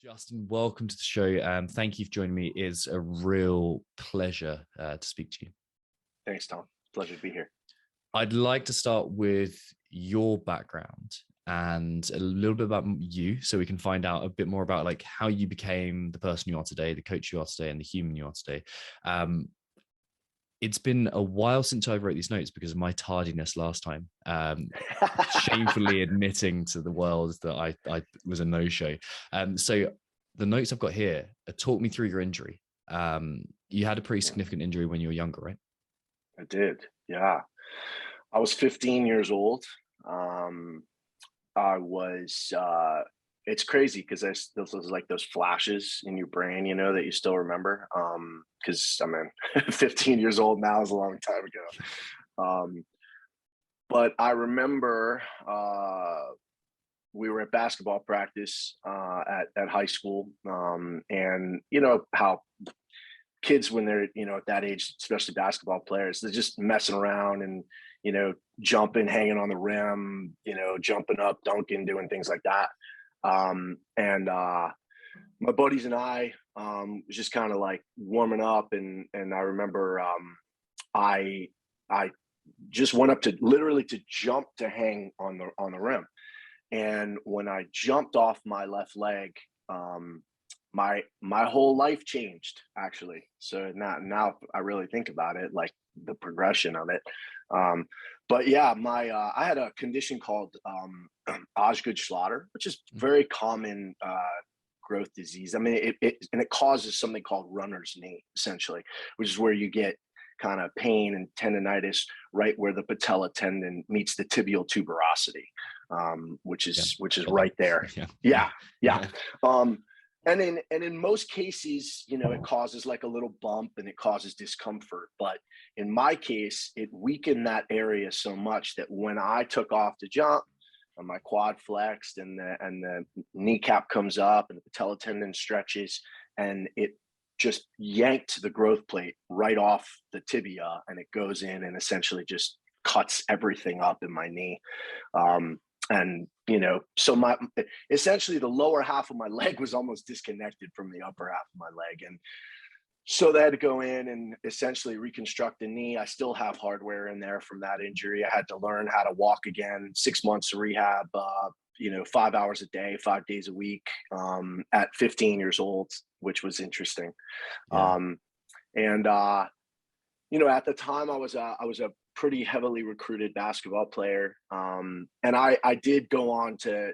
Justin, welcome to the show. Thank you for joining me. It's a real pleasure to speak to you. Thanks, Tom. Pleasure to be here. I'd like to start with your background and a little bit about you so we can find out a bit more about like how you became the person you are today, the coach you are today, and the human you are today. It's been a while since I wrote these notes because of my tardiness last time. Shamefully admitting to the world that I was a no-show. So the notes I've got here talk me through your injury. You had a pretty significant injury when you were younger, right? I did. Yeah. I was 15 years old. It's crazy because those like those flashes in your brain, that you still remember. Because 15 years old now is a long time ago. But I remember we were at basketball practice at high school, and how kids when they're at that age, especially basketball players, they're just messing around and jumping, hanging on the rim, jumping up, dunking, doing things like that. And my buddies and I was just kind of like warming up, and I remember I just went up to literally to jump to hang on the rim, and when I jumped off my left leg, my whole life changed, actually. So now I really think about it, like the progression of it. But yeah, I had a condition called Osgood-Schlatter, which is very common growth disease. It causes something called runner's knee, essentially, which is where you get kind of pain and tendonitis right where the patella tendon meets the tibial tuberosity, which is right there. Yeah. And in most cases, it causes like a little bump and it causes discomfort. But in my case, it weakened that area so much that when I took off to jump, and my quad flexed and the kneecap comes up and the patella tendon stretches, and it just yanked the growth plate right off the tibia, and it goes in and essentially just cuts everything up in my knee. And so essentially the lower half of my leg was almost disconnected from the upper half of my leg, and so they had to go in and essentially reconstruct the knee. I still have hardware in there from that injury. I had to learn how to walk again, 6 months of rehab, 5 hours a day, 5 days a week, at 15 years old, which was interesting. Yeah. At the time I was a pretty heavily recruited basketball player. And I did go on to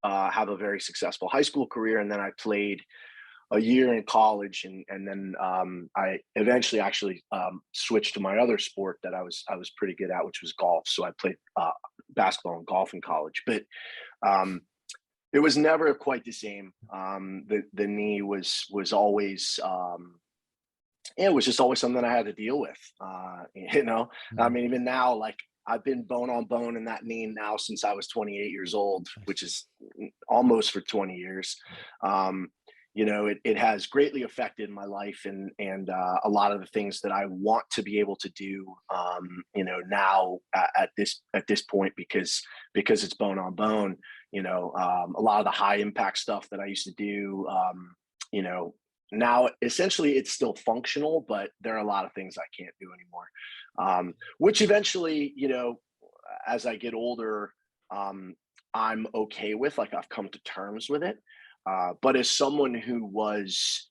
have a very successful high school career. And then I played a year in college. And then I eventually actually switched to my other sport that I was pretty good at, which was golf. So I played basketball and golf in college, but it was never quite the same. The knee was always, it was just always something I had to deal with, even now, like I've been bone on bone in that knee now since I was 28 years old, which is almost for 20 years. It has greatly affected my life and a lot of the things that I want to be able to do, now at this point, because it's bone on bone, a lot of the high impact stuff that I used to do, now essentially it's still functional, but there are a lot of things I can't do anymore, which eventually, as I get older, I'm okay with, like I've come to terms with it. But as someone who was,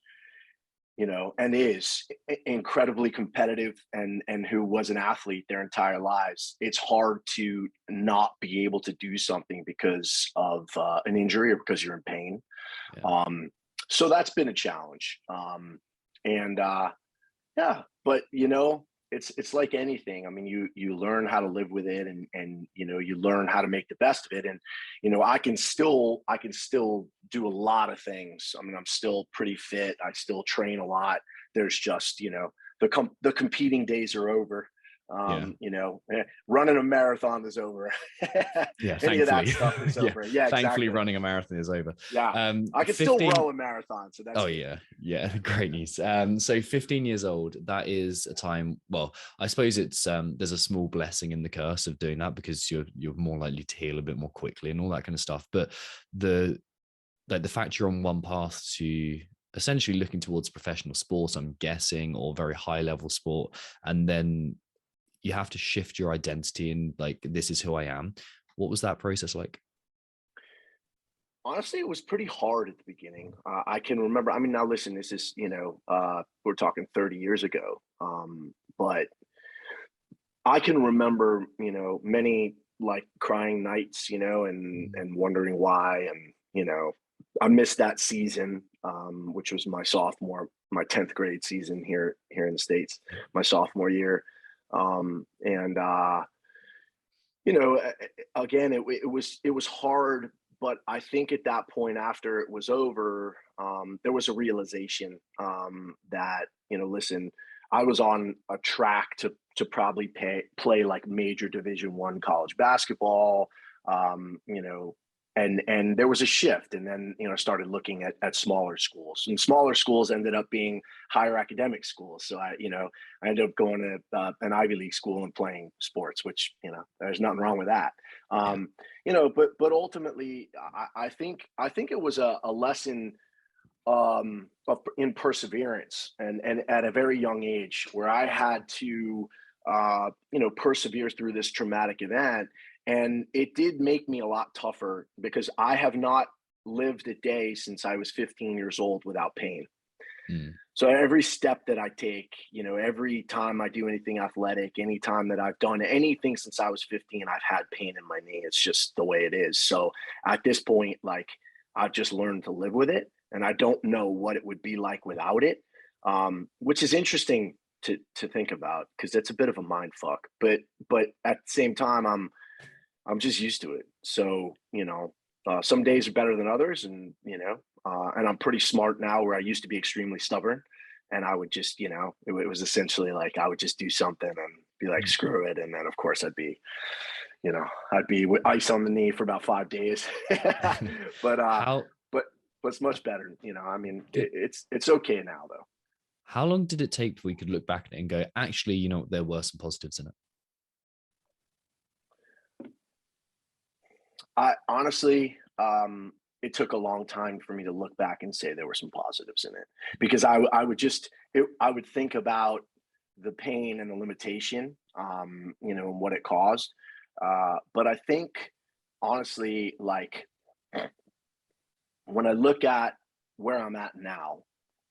and is incredibly competitive and who was an athlete their entire lives, it's hard to not be able to do something because of an injury or because you're in pain. Yeah. So that's been a challenge. But it's like anything. You learn how to live with it and you learn how to make the best of it. And, I can still do a lot of things. I'm still pretty fit. I still train a lot. There's just, the competing days are over. Running a marathon is over. Yeah, Any of that stuff is over. Yeah, thankfully, exactly. running a marathon is over. Yeah, I can still row a marathon. So that's great news. So 15 years old, that is a time. Well, I suppose it's there's a small blessing in the curse of doing that because you're more likely to heal a bit more quickly and all that kind of stuff. But the like the fact you're on one path to essentially looking towards professional sport, I'm guessing, or very high level sport, and then you have to shift your identity and like, this is who I am. What was that process like? Honestly, it was pretty hard at the beginning. I can remember. I mean, now listen, this is we're talking 30 years ago, but I can remember many like crying nights, and wondering why, and I missed that season, which was my 10th grade season here in the States, my sophomore year, and again, it was hard, but I think at that point, after it was over, there was a realization that listen, I was on a track to probably play like major Division I college basketball, and there was a shift, and then started looking at smaller schools, and smaller schools ended up being higher academic schools. So I ended up going to an Ivy League school and playing sports, which there's nothing wrong with that. Yeah. But ultimately, I think it was a lesson in perseverance, and at a very young age, where I had to persevere through this traumatic event. And it did make me a lot tougher, because I have not lived a day since I was 15 years old without pain. Mm. So every step that I take, every time I do anything athletic, any time that I've done anything since I was 15, I've had pain in my knee. It's just the way it is. So at this point, like, I've just learned to live with it, and I don't know what it would be like without it, which is interesting to think about, because it's a bit of a mind fuck. But at the same time, I'm just used to it. So, some days are better than others, and I'm pretty smart now, where I used to be extremely stubborn, and I would just, it was essentially like, I would just do something and be like, screw it. And then of course I'd be with ice on the knee for about 5 days, but, How but it's much better. I mean, did, it's okay now though. how long did it take before we could look back at it and go, actually, there were some positives in it? I honestly, it took a long time for me to look back and say there were some positives in it, because I would think about the pain and the limitation, and what it caused. But I think, honestly, like, when I look at where I'm at now,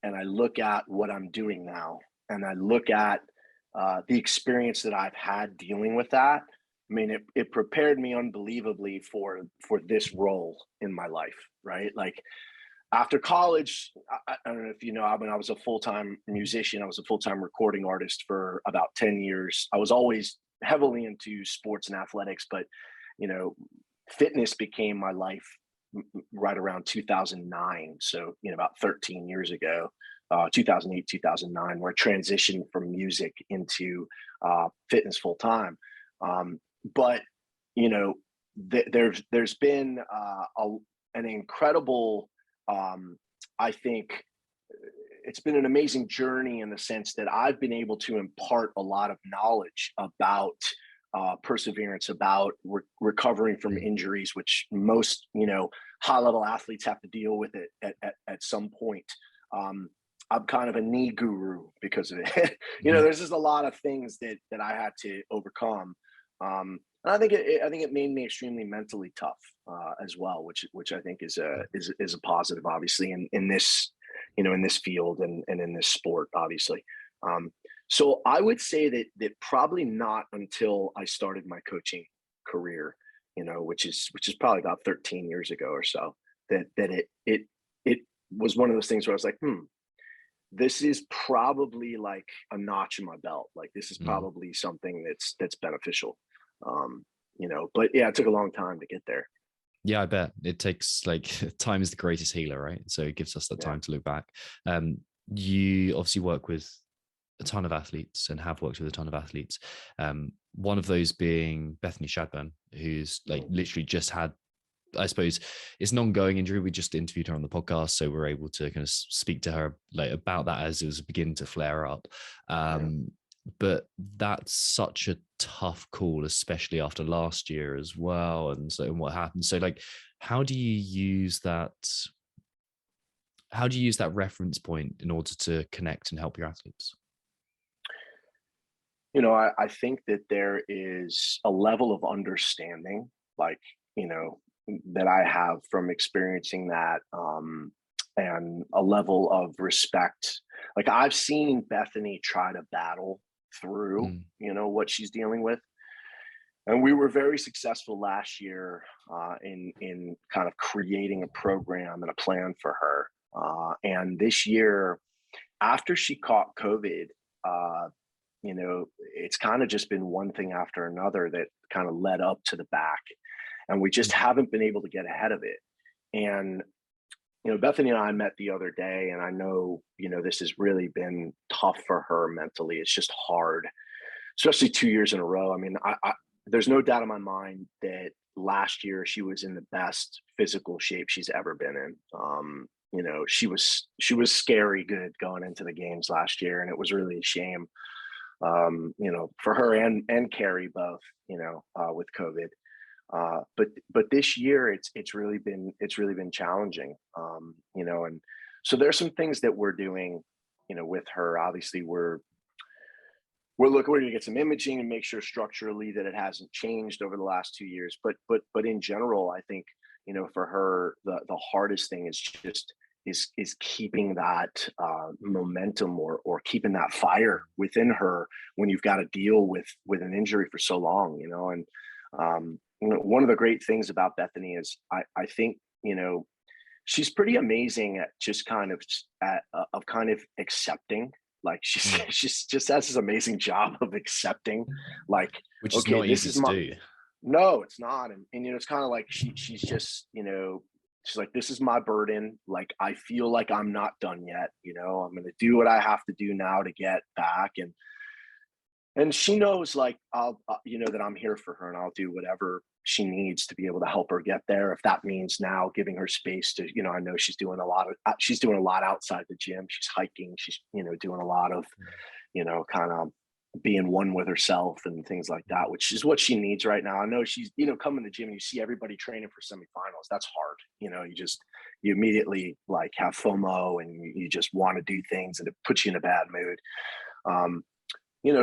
and I look at what I'm doing now, and I look at the experience that I've had dealing with that, I mean, it prepared me unbelievably for this role in my life, right? Like, after college, I don't know if you know, I mean, I was a full-time musician. I was a full-time recording artist for about 10 years. I was always heavily into sports and athletics, but fitness became my life right around 2009. So, about 13 years ago, 2008, 2009, where I transitioned from music into fitness full time. But there's been an incredible, I think it's been an amazing journey, in the sense that I've been able to impart a lot of knowledge about perseverance, about recovering from injuries, which most high level athletes have to deal with it at some point. I'm kind of a knee guru because of it. There's just a lot of things that I had to overcome. And I think it made me extremely mentally tough as well, which I think is a positive, obviously, in this in this field, and in this sport, obviously. So I would say that probably not until I started my coaching career, which is probably about 13 years ago or so, that it was one of those things where I was like, this is probably like a notch in my belt. Like, this is probably something that's beneficial. But yeah, it took a long time to get there. Yeah, I bet it takes, like, time is the greatest healer, right? So it gives us that time to look back. You obviously work with a ton of athletes, and have worked with a ton of athletes. One of those being Bethany Shadburn, who's like literally just had, I suppose it's an ongoing injury. We just interviewed her on the podcast, so we're able to kind of speak to her like about that as it was beginning to flare up. But that's such a tough call, especially after last year as well, and so what happened. So, like, how do you use that How do you use that reference point in order to connect and help your athletes? I think that there is a level of understanding, like, that I have from experiencing that, and a level of respect. Like, I've seen Bethany try to battle through, Mm, what she's dealing with. And we were very successful last year in kind of creating a program and a plan for her. And this year, after she caught COVID, uh, it's kind of just been one thing after another that kind of led up to the back, and we just mm, haven't been able to get ahead of it. And Bethany and I met the other day, and I know this has really been tough for her mentally. It's just hard, especially 2 years in a row. I mean, there's no doubt in my mind that last year she was in the best physical shape she's ever been in. She was scary good going into the games last year, and it was really a shame, for her and Carrie both, with COVID. But this year it's really been challenging, and so there's some things that we're doing, with her. Obviously, we're going to get some imaging and make sure structurally that it hasn't changed over the last 2 years. But in general, I think, for her, the hardest thing is keeping that momentum, or keeping that fire within her when you've got to deal with an injury for so long, and one of the great things about Bethany is I think, she's pretty amazing at just kind of kind of accepting. Like, mm. she's just has this amazing job of accepting, like, Which is okay, not this easy is to my, do. no, it's not. And it's kind of like she's just, she's like, this is my burden. Like, I feel like I'm not done yet. I'm going to do what I have to do now to get back. And she knows, like, I'll, that I'm here for her, and I'll do whatever she needs to be able to help her get there. If that means now giving her space to, I know she's doing a lot outside the gym. She's hiking. She's, doing a lot of, kind of being one with herself and things like that, which is what she needs right now. I know she's, coming to the gym and you see everybody training for semifinals. That's hard. You immediately, like, have FOMO, and you just want to do things, and it puts you in a bad mood.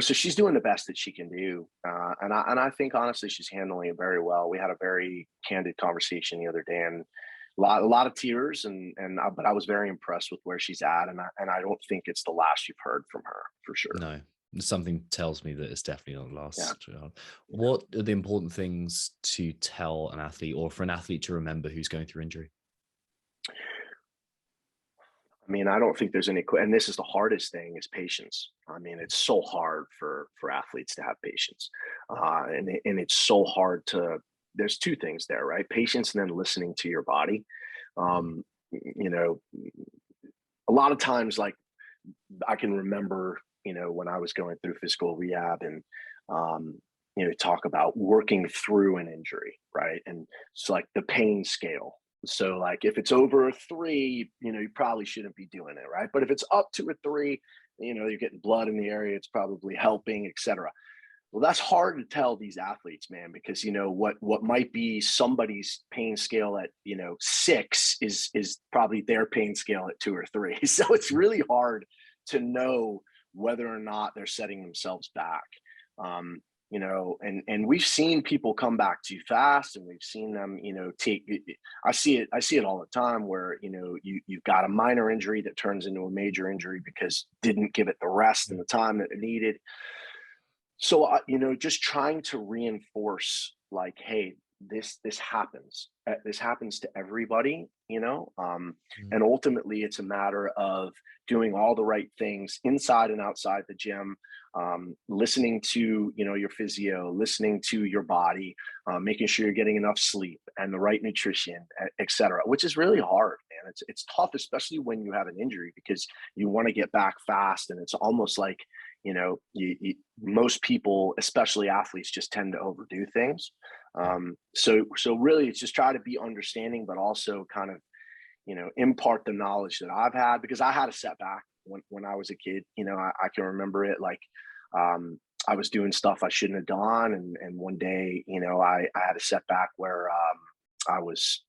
So she's doing the best that she can do, and I think, honestly, she's handling it very well. We had a very candid conversation the other day, and a lot of tears, but I was very impressed with where she's at, and I don't think it's the last you've heard from her, for sure. No, something tells me that it's definitely not the Yeah. last. What are the important things to tell an athlete, or for an athlete to remember who's going through injury? I mean, I don't think there's any, and this is the hardest thing, is patience. I mean, it's so hard for athletes to have patience, and it's so hard to. There's two things there, right? Patience, and then listening to your body. Mm, Um, you know, a lot of times, like, I can remember, when I was going through physical rehab, and talk about working through an injury, right? And it's like the pain scale. So, like, if it's over a 3, you probably shouldn't be doing it, right? But if it's up to a 3, you're getting blood in the area, it's probably helping, etc. Well, that's hard to tell these athletes, man, because what might be somebody's pain scale at 6 is probably their pain scale at 2 or 3. So it's really hard to know whether or not they're setting themselves back. And we've seen people come back too fast, and we've seen them, take. I see it all the time, where you've got a minor injury that turns into a major injury because didn't give it the rest and mm, the time that it needed. So, just trying to reinforce, like, hey, this happens. This happens to everybody, mm, and ultimately it's a matter of doing all the right things inside and outside the gym, listening to your physio, listening to your body, making sure you're getting enough sleep and the right nutrition, etc. Which is really hard, man. It's tough, especially when you have an injury, because you want to get back fast, and it's almost like most people, especially athletes, just tend to overdo things. So really, it's just try to be understanding, but also kind of impart the knowledge that I've had, because I had a setback when I was a kid. I can remember it, like, I was doing stuff I shouldn't have done, and one day, I had a setback where I was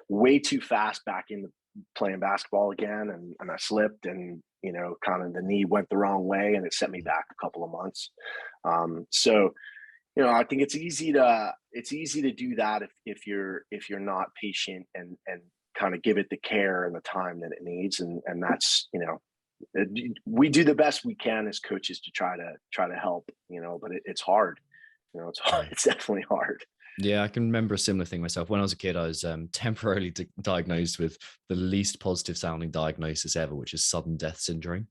way too fast back in playing basketball again, and I slipped, and kind of the knee went the wrong way, and it set me back a couple of months. So I think it's easy to do that if you're not patient and kind of give it the care and the time that it needs, and that's we do the best we can as coaches to try to help, but it's hard. It's hard. Yeah. It's definitely hard. Yeah, I can remember a similar thing myself. When I was a kid, I was temporarily diagnosed with the least positive sounding diagnosis ever, which is sudden death syndrome,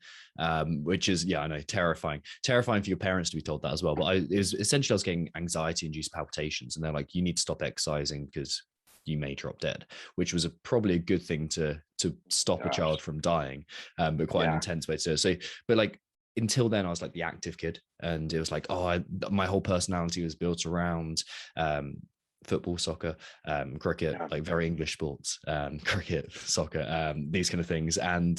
which is, yeah, I know, terrifying for your parents to be told that as well. But it was essentially, I was getting anxiety-induced palpitations, and they're like, you need to stop exercising because you may drop dead, which was probably a good thing to stop a child from dying, but quite an intense way to do it. So, but like, until then, I was like the active kid, and it was like, my whole personality was built around football, soccer, cricket, like very English sports, cricket, soccer, these kind of things. And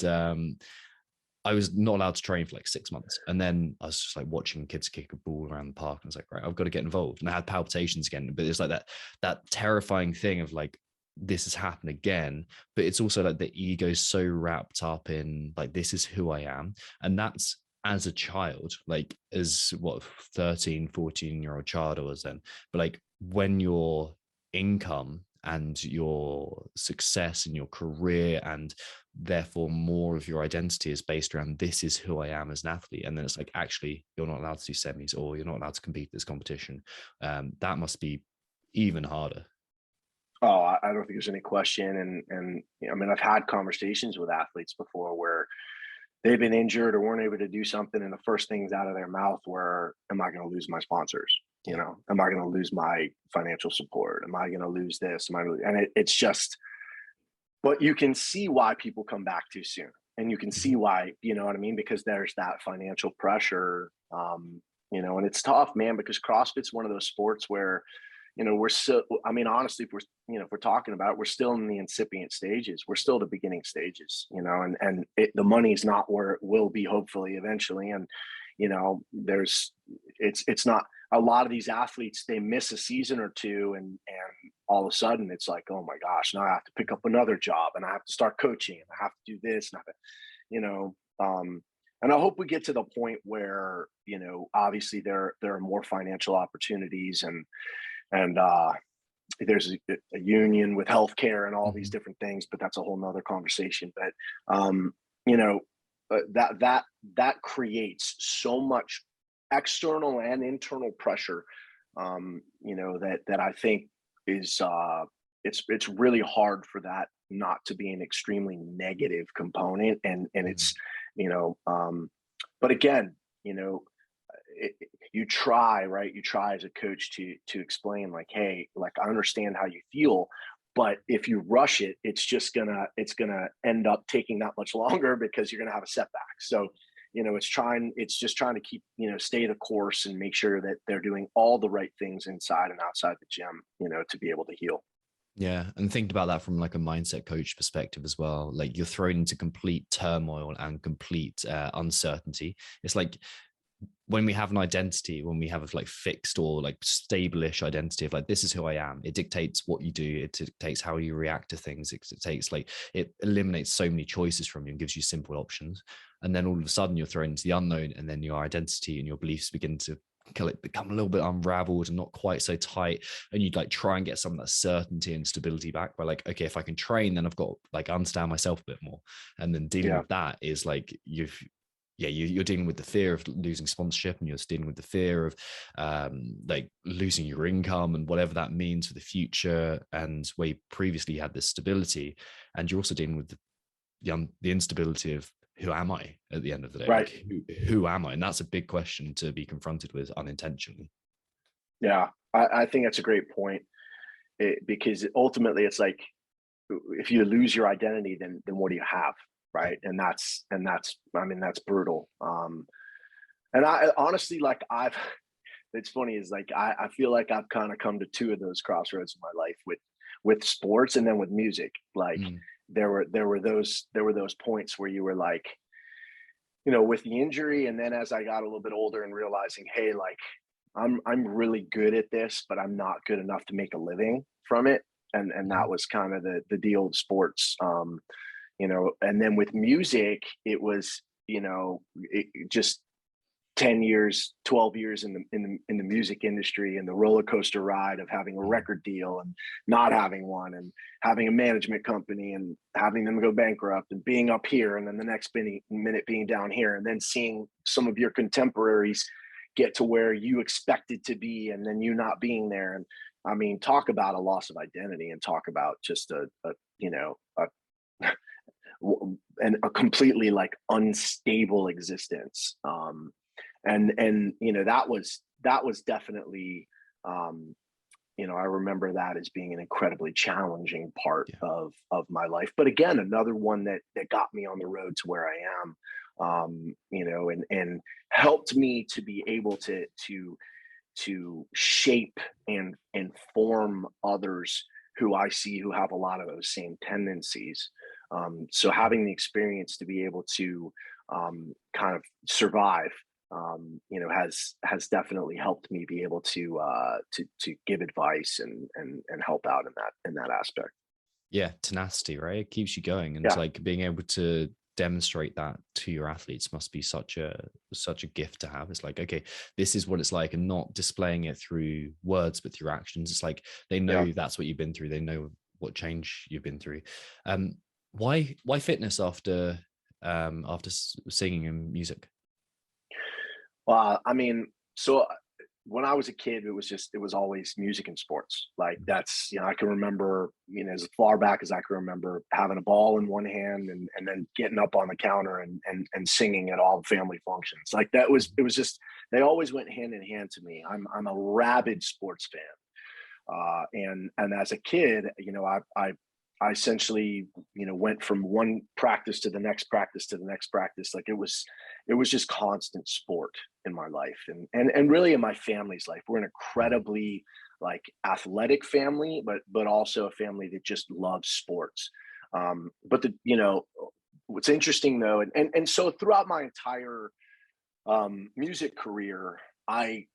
I was not allowed to train for like 6 months. And then I was just like watching kids kick a ball around the park. And I was like, right, I've got to get involved. And I had palpitations again, but it's like that terrifying thing of like, this has happened again. But it's also like the ego's so wrapped up in like, this is who I am. And that's, as a child, like as 13, 14-year-old child I was then, but like when your income and your success in your career and therefore more of your identity is based around, this is who I am as an athlete, and then it's like, actually you're not allowed to do semis, or you're not allowed to compete this competition, that must be even harder. Oh, I don't think there's any question. And I mean, I've had conversations with athletes before where they've been injured or weren't able to do something, and the first things out of their mouth were, am I going to lose my sponsors? Am I going to lose my financial support? Am I going to lose this? And it's just, but you can see why people come back too soon. And you can see why, you know what I mean? Because there's that financial pressure, and it's tough, man, because CrossFit's one of those sports where, we're still, I mean, honestly, if we're talking about it, we're still in the incipient stages. We're still the beginning stages, and the money's not where it will be, hopefully, eventually. And, it's not, a lot of these athletes, they miss a season or two, and all of a sudden it's like, oh my gosh, now I have to pick up another job, and I have to start coaching, and I have to do this, and and I hope we get to the point where, obviously there are more financial opportunities, and there's a union with healthcare and all these different things, but that's a whole nother conversation. But that creates so much external and internal pressure, that I think is it's really hard for that not to be an extremely negative component, and it's but again, you try, right? You try as a coach to explain, like, hey, like, I understand how you feel, but if you rush it, it's gonna end up taking that much longer because you're gonna have a setback. So, it's just trying to keep, stay the course and make sure that they're doing all the right things inside and outside the gym, to be able to heal. Yeah. And thinking about that from like a mindset coach perspective as well, like you're thrown into complete turmoil and complete uncertainty. It's like, when we have an identity, when we have like fixed or like stable-ish identity of like, this is who I am, it dictates what you do, it dictates how you react to things, it takes like, it eliminates so many choices from you and gives you simple options. And then all of a sudden you're thrown into the unknown, and then your identity and your beliefs begin to become a little bit unraveled and not quite so tight, and you'd like try and get some of that certainty and stability back by like, okay, if I can train, then I've got like understand myself a bit more. And then dealing with that is like, you're dealing with the fear of losing sponsorship, and you're dealing with the fear of like losing your income and whatever that means for the future, and where you previously had this stability. And you're also dealing with the instability of, who am I at the end of the day? Right. Like, who am I? And that's a big question to be confronted with unintentionally. Yeah, I think that's a great point, because ultimately it's like, if you lose your identity, then what do you have? Right. And that's, I mean, that's brutal. And I honestly, like, it's funny is like, I feel like I've kind of come to two of those crossroads in my life with sports, and then with music. Like there were those points where you were like, with the injury. And then as I got a little bit older and realizing, hey, like, I'm really good at this, but I'm not good enough to make a living from it. And that was kind of the deal with sports. And then with music, it was, just 10 years, 12 years in the music industry, and the roller coaster ride of having a record deal and not having one, and having a management company and having them go bankrupt, and being up here and then the next minute being down here, and then seeing some of your contemporaries get to where you expected to be and then you not being there. And I mean, talk about a loss of identity, and talk about just and a completely like unstable existence. And that was definitely, I remember that as being an incredibly challenging part of my life. But again, another one that got me on the road to where I am, and helped me to be able to shape and form others who I see who have a lot of those same tendencies. So having the experience to be able to kind of survive, has definitely helped me be able to give advice and help out in that aspect. Yeah, tenacity, right? It keeps you going, and Yeah. like being able to demonstrate that to your athletes must be such a gift to have. It's like, okay, this is what it's like, and not displaying it through words but through actions. It's like they know that's what you've been through. They know what change you've been through. Why fitness after singing and music? I mean, so when I was a kid, it was always music and sports. Like that's, I can remember, as far back as I can remember, having a ball in one hand and then getting up on the counter and singing at all family functions. Like it was just, they always went hand in hand to me. I'm a rabid sports fan. And as a kid, I essentially, went from one practice to the next practice to the next practice. Like it was just constant sport in my life, and really in my family's life. We're an incredibly like athletic family, but also a family that just loves sports. But what's interesting though, and so throughout my entire music career, I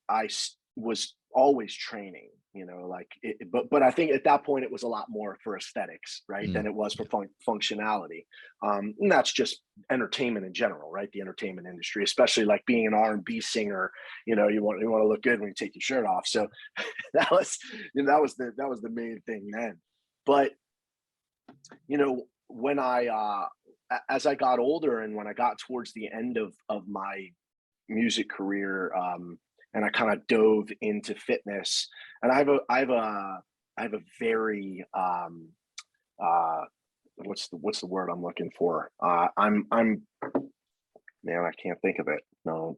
was always training, but I think at that point it was a lot more for aesthetics, right, than it was for functionality. And that's just entertainment in general, right? The entertainment industry, especially like being an R&B singer, you want to look good when you take your shirt off. So that was the main thing then. But when as I got older, and when I got towards the end of my music career, and I kind of dove into fitness, and I have a very what's the word I'm looking for? I'm man, I can't think of it. No,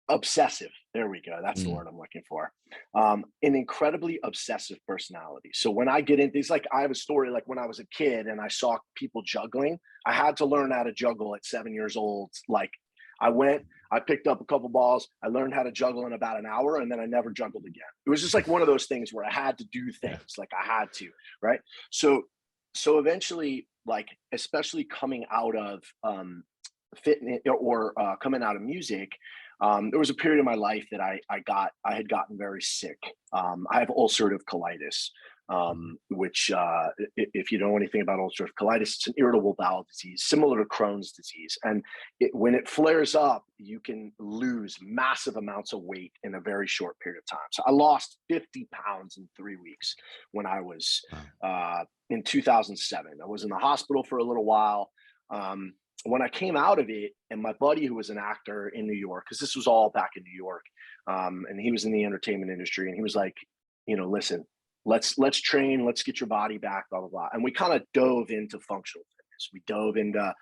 obsessive. There we go. That's the word I'm looking for. An incredibly obsessive personality. So when I get into these, like I have a story, like when I was a kid and I saw people juggling, I had to learn how to juggle at 7 years old. Like I picked up a couple balls, I learned how to juggle in about an hour, and then I never juggled again. It was just like one of those things where I had to do things, like I had to, right? So eventually, like, especially coming out of fitness or coming out of music, there was a period of my life that I had gotten very sick. I have ulcerative colitis, which if you know anything about ulcerative colitis, it's an irritable bowel disease similar to Crohn's disease. And when it flares up, you can lose massive amounts of weight in a very short period of time. So I lost 50 pounds in 3 weeks when I was in 2007. I was in the hospital for a little while. When I came out of it, and my buddy who was an actor in New York, because this was all back in New York, and he was in the entertainment industry, and he was like, listen, let's train, let's get your body back, blah, blah, blah. And we kind of dove into functional fitness. We dove into,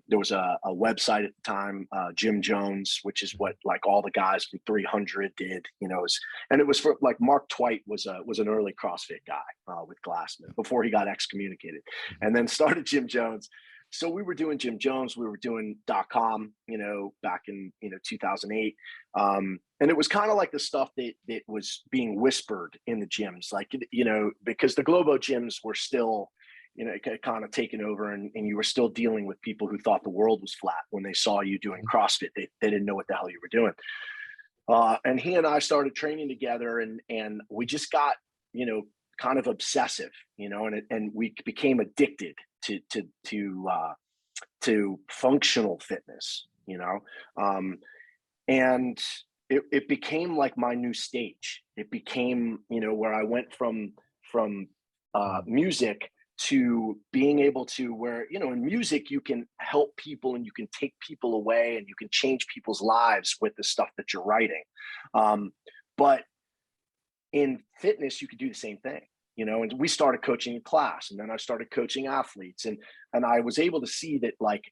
there was a website at the time, Jim Jones, which is what like all the guys from 300 did, and it was for like Mark Twight was an early CrossFit guy with Glassman before he got excommunicated, and then started Jim Jones. So we were doing Jim Jones, we were doing .com, back in 2008, and it was kind of like the stuff that was being whispered in the gyms, like because the Globo gyms were still, kind of taken over, and you were still dealing with people who thought the world was flat when they saw you doing CrossFit. They didn't know what the hell you were doing, and he and I started training together, and we just got kind of obsessive, and we became addicted to functional fitness, and it became like my new stage. It became, where I went from music to being able to, where, in music you can help people and you can take people away and you can change people's lives with the stuff that you're writing. But in fitness, you could do the same thing, and we started coaching a class, and then I started coaching athletes, and I was able to see that, like,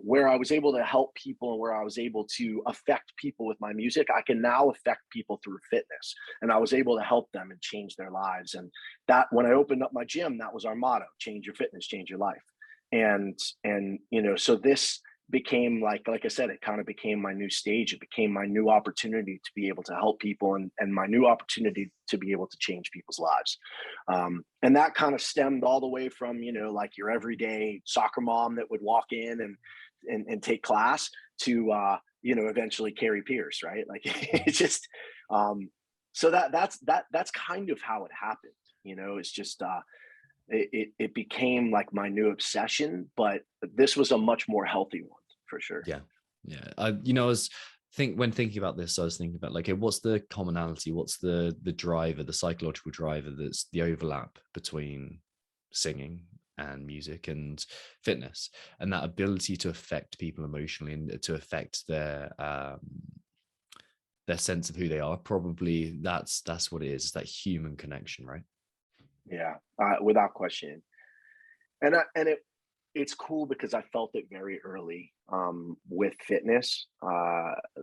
where I was able to help people and where I was able to affect people with my music, I can now affect people through fitness. And I was able to help them and change their lives. And that, when I opened up my gym, that was our motto: change your fitness, change your life. And so this became, like I said, it kind of became my new stage. It became my new opportunity to be able to help people, and my new opportunity to be able to change people's lives. And that kind of stemmed all the way from, like your everyday soccer mom that would walk in and take class to, eventually Carrie Pierce, right? Like, it's just, so that's kind of how it happened. It's just, it became like my new obsession, but this was a much more healthy one, for sure. Yeah. I was when thinking about this, I was thinking about, like, what's the commonality? What's the driver, the psychological driver, that's the overlap between singing and music and fitness, and that ability to affect people emotionally and to affect their sense of who they are. Probably that's what it is. It's that human connection, right? Yeah, without question. And it's cool because I felt it very early, with fitness,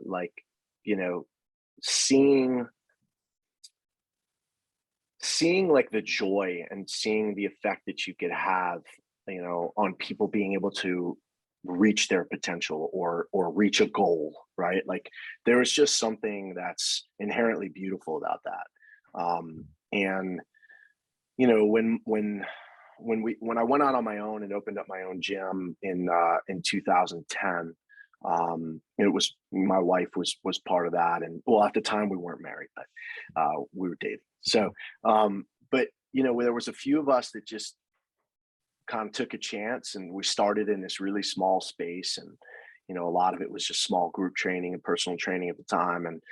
like, seeing like the joy and seeing the effect that you could have, on people being able to reach their potential or reach a goal, right? Like, there is just something that's inherently beautiful about that. And when I went out on my own and opened up my own gym in 2010, it was, my wife was part of that, and, well, at the time we weren't married, but we were dating. So, but there was a few of us that just kind of took a chance, and we started in this really small space, and a lot of it was just small group training and personal training at the time, and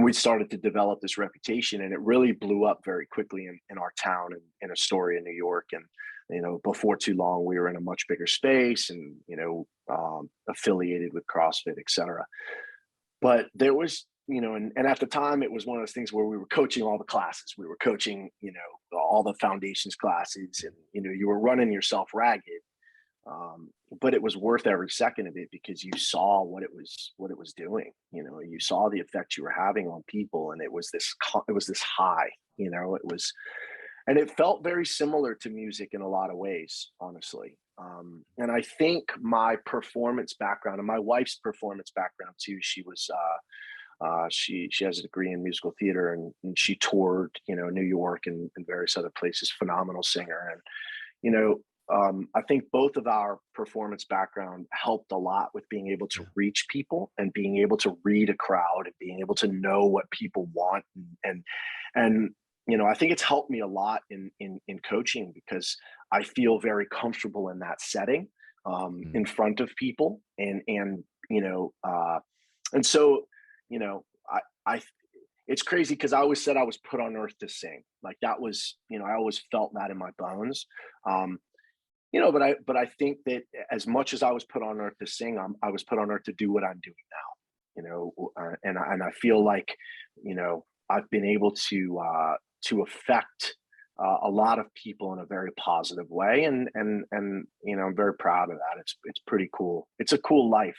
we started to develop this reputation, and it really blew up very quickly in our town, and in Astoria, New York. And, before too long, we were in a much bigger space, and, affiliated with CrossFit, et cetera. But there was, and at the time, it was one of those things where we were coaching all the classes. We were coaching, all the foundations classes, and, you were running yourself ragged. But it was worth every second of it, because you saw what it was doing. You saw the effect you were having on people, and it was this high. And it felt very similar to music in a lot of ways, honestly. And I think my performance background, and my wife's performance background too, she was she has a degree in musical theater, and she toured, New York and various other places. Phenomenal singer. And I think both of our performance background helped a lot with being able to reach people and being able to read a crowd and being able to know what people want. And I think it's helped me a lot in coaching, because I feel very comfortable in that setting, in front of people. And so, I it's crazy, because I always said I was put on earth to sing. Like, that was, I always felt that in my bones. But I think that as much as I was put on earth to sing, I was put on earth to do what I'm doing now. And I feel like, I've been able to affect a lot of people in a very positive way, and I'm very proud of that. It's pretty cool. It's a cool life.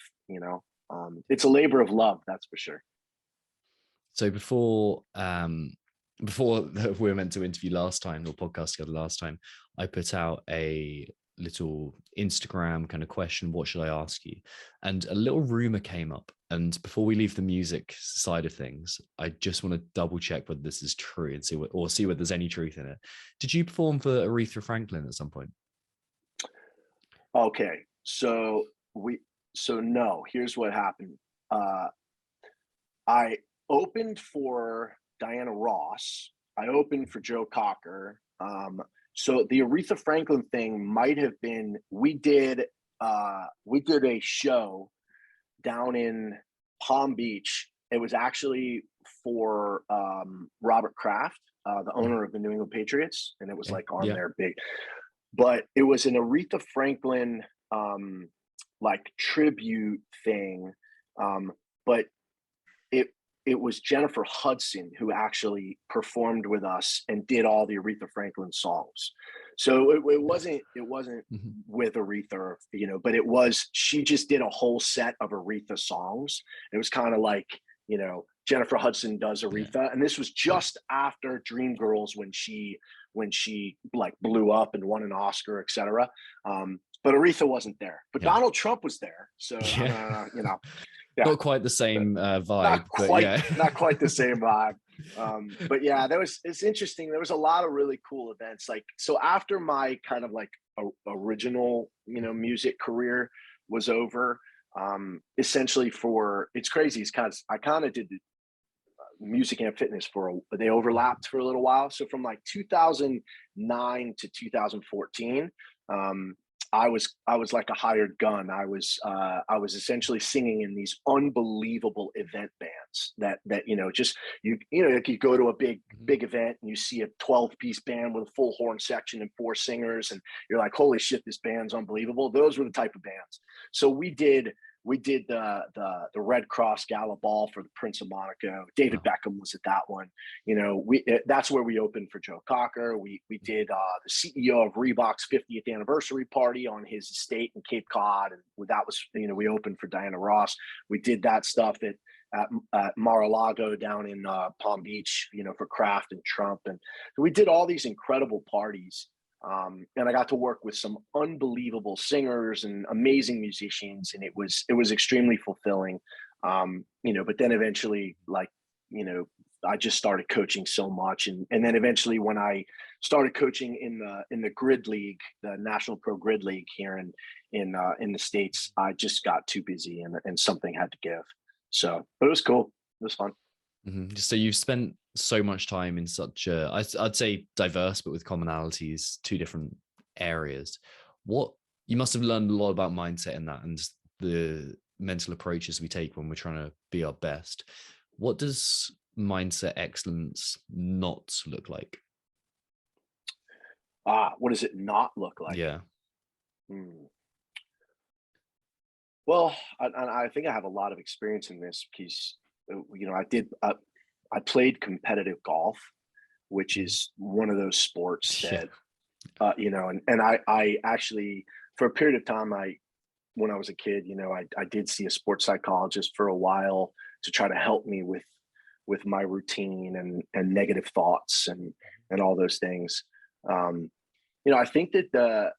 It's a labor of love, that's for sure. So before we were meant to interview last time, or podcast together last time, I put out a little Instagram kind of question: what should I ask you? And a little rumor came up. And before we leave the music side of things, I just want to double check whether this is true and see whether there's any truth in it. Did you perform for Aretha Franklin at some point? Okay, so no. Here's what happened. I opened for Diana Ross. I opened for Joe Cocker. So the Aretha Franklin thing might have been, we did a show down in Palm Beach. It was actually for Robert Kraft, the owner of the New England Patriots, and it was like on their big. But it was an Aretha Franklin like tribute thing, but it was Jennifer Hudson who actually performed with us and did all the Aretha Franklin songs. So it wasn't with Aretha, you know, but she just did a whole set of Aretha songs. It was kind of like, you know, Jennifer Hudson does Aretha, and this was just after Dreamgirls when she like blew up and won an Oscar, etc. But Aretha wasn't there, but Donald Trump was there. So you know. Yeah. Not quite the same vibe. Not quite the same vibe. But yeah, it's interesting. There was a lot of really cool events. Like, so after my kind of like original, you know, music career was over, essentially it's crazy. It's I kind of did music and fitness they overlapped for a little while. So from like 2009 to 2014, I was like a hired gun. I was essentially singing in these unbelievable event bands that you know, just you know, like you go to a big event and you see a 12-piece band with a full horn section and 4 singers, and you're like, holy shit, this band's unbelievable. Those were the type of bands. So we did the Red Cross Gala Ball for the Prince of Monaco. David Beckham was at that one. You know, that's where we opened for Joe Cocker. We did the CEO of Reebok's 50th anniversary party on his estate in Cape Cod, and that was, you know, we opened for Diana Ross. We did that stuff at Mar-a-Lago down in Palm Beach, you know, for Kraft and Trump, and we did all these incredible parties. And I got to work with some unbelievable singers and amazing musicians, and it was extremely fulfilling. You know, but then eventually, like, you know, I just started coaching so much, and then eventually when I started coaching in the Grid League, the National Pro Grid League here in the States, I just got too busy, and something had to give. So, but it was cool. It was fun. So you've spent so much time in such I'd say diverse, but with commonalities, 2 different areas. What you must have learned a lot about mindset in that, and the mental approaches we take when we're trying to be our best. What does mindset excellence not look like? What does it not look like? Yeah. Well, I think I have a lot of experience in this because, you know, I played competitive golf, which is one of those sports that, you know, and I actually, for a period of time, when I was a kid, you know, I did see a sports psychologist for a while to try to help me with my routine and negative thoughts and all those things. You know, I think that the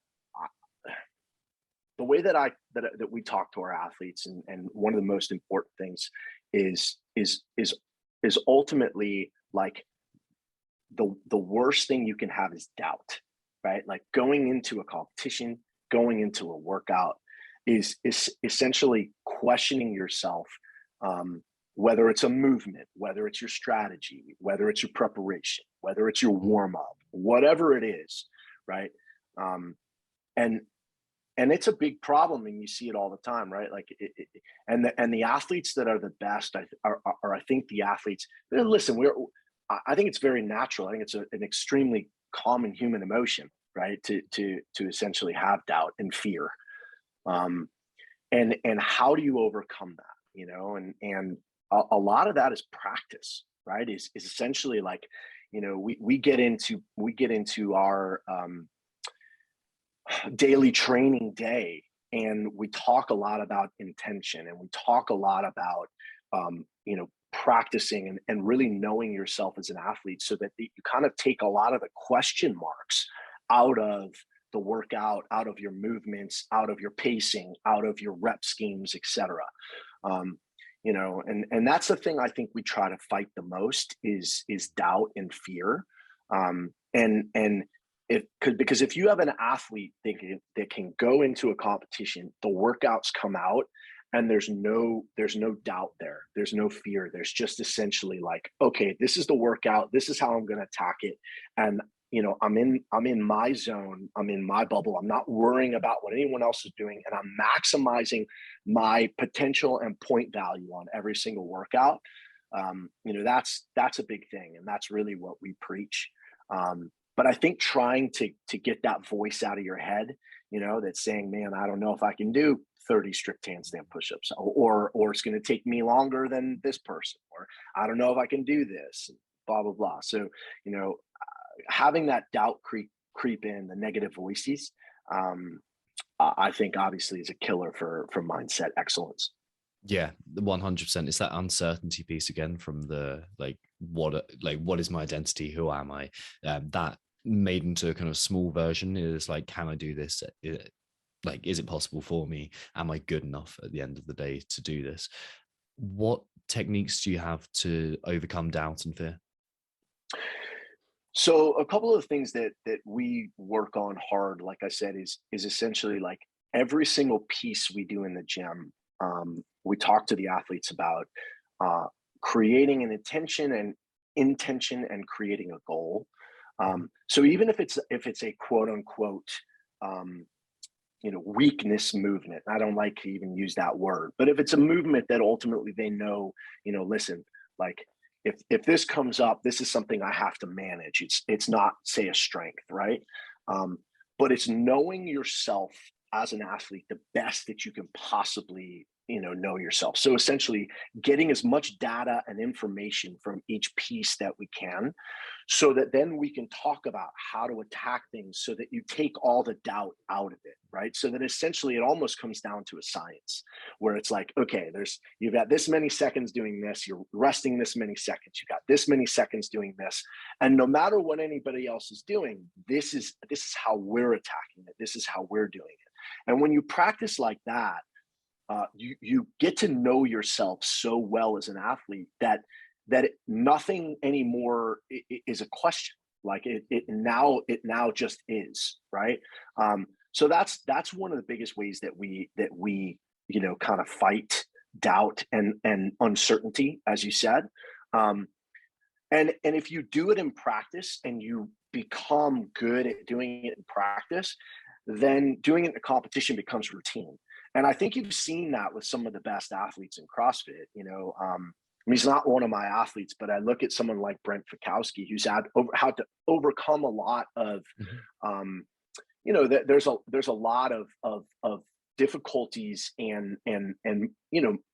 way that we talk to our athletes, and one of the most important things is ultimately, like, the worst thing you can have is doubt, right? Like, going into a competition, going into a workout is essentially questioning yourself, whether it's a movement, whether it's your strategy, whether it's your preparation, whether it's your warm up, whatever it is, right? And it's a big problem, and you see it all the time, right? Like, and the athletes that are the best are I think the athletes. Listen, I think it's very natural. I think it's an extremely common human emotion, right? To essentially have doubt and fear, and how do you overcome that? You know, and a lot of that is practice, right? Is essentially like, you know, we get into our daily training day, and we talk a lot about intention, and we talk a lot about you know, practicing and really knowing yourself as an athlete, so that you kind of take a lot of the question marks out of the workout, out of your movements, out of your pacing, out of your rep schemes, etc. You know, and that's the thing I think we try to fight the most is doubt and fear. Because if you have an athlete that can go into a competition, the workouts come out, and there's no doubt there. There's no fear. There's just essentially like, okay, this is the workout. This is how I'm going to attack it. And I'm in my zone, I'm in my bubble, I'm not worrying about what anyone else is doing, and I'm maximizing my potential and point value on every single workout. That's a big thing, and that's really what we preach. But I think trying to get that voice out of your head, that's saying, man, I don't know if I can do 30 strict handstand push-ups, or it's going to take me longer than this person, or I don't know if I can do this, blah blah blah. So having that doubt creep in, the negative voices, I think obviously is a killer for mindset excellence. Yeah, 100%. It's that uncertainty piece again from the what is my identity? Who am I? That made into a kind of small version is like, can I do this? Is it possible for me? Am I good enough at the end of the day to do this? What techniques do you have to overcome doubt and fear? So a couple of things that we work on hard, like I said, is essentially like every single piece we do in the gym. We talk to the athletes about creating an intention and creating a goal. So even if it's a quote unquote weakness movement, I don't like to even use that word, but if it's a movement that ultimately they know, listen, like if this comes up, this is something I have to manage. It's not, say, a strength, right? But it's knowing yourself as an athlete the best that you can possibly know yourself. So essentially getting as much data and information from each piece that we can, so that then we can talk about how to attack things so that you take all the doubt out of it, right? So that essentially it almost comes down to a science where it's like, okay, you've got this many seconds doing this, you're resting this many seconds, you've got this many seconds doing this. And no matter what anybody else is doing, this is how we're attacking it. This is how we're doing it. And when you practice like that, you get to know yourself so well as an athlete that nothing anymore is a question. Like it now just is, right? So that's one of the biggest ways that we kind of fight doubt and uncertainty, as you said. And if you do it in practice and you become good at doing it in practice, then doing it in a competition becomes routine. And I think you've seen that with some of the best athletes in CrossFit. He's not one of my athletes, but I look at someone like Brent Fikowski, who's had to overcome a lot of, there's a lot of difficulties and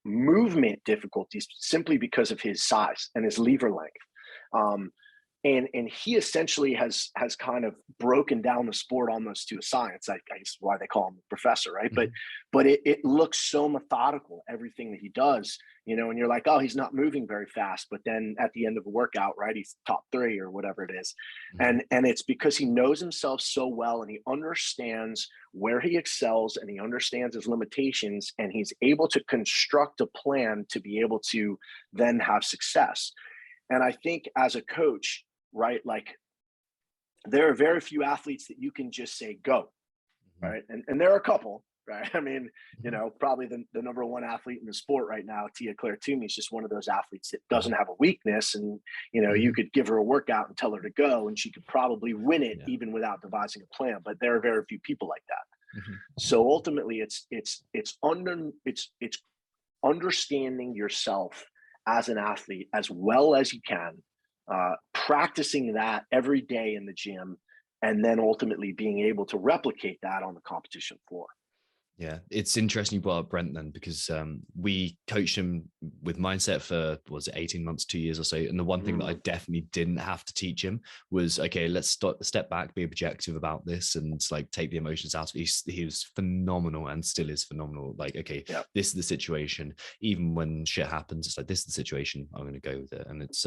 movement difficulties simply because of his size and his lever length. And he essentially has kind of broken down the sport almost to a science. I guess why they call him a professor, right? Mm-hmm. But it looks so methodical, everything that he does, and you're like, oh, he's not moving very fast. But then at the end of a workout, right, he's top 3 or whatever it is. Mm-hmm. And it's because he knows himself so well, and he understands where he excels, and he understands his limitations, and he's able to construct a plan to be able to then have success. And I think as a coach, right, like there are very few athletes that you can just say go, right? And there are a couple, right? I mean, probably the number one athlete in the sport right now, Tia Claire Toomey, is just one of those athletes that doesn't have a weakness, and you could give her a workout and tell her to go, and she could probably win it even without devising a plan. But there are very few people like that. Mm-hmm. So ultimately, it's understanding yourself as an athlete as well as you can, practicing that every day in the gym, and then ultimately being able to replicate that on the competition floor. Yeah, it's interesting you brought up Brent then, because we coached him with mindset for, 18 months, 2 years or so. And the one thing that I definitely didn't have to teach him was, okay, let's step back, be objective about this, and like take the emotions out of it. He was phenomenal and still is phenomenal. Like, okay, this is the situation. Even when shit happens, it's like, this is the situation, I'm going to go with it. And it's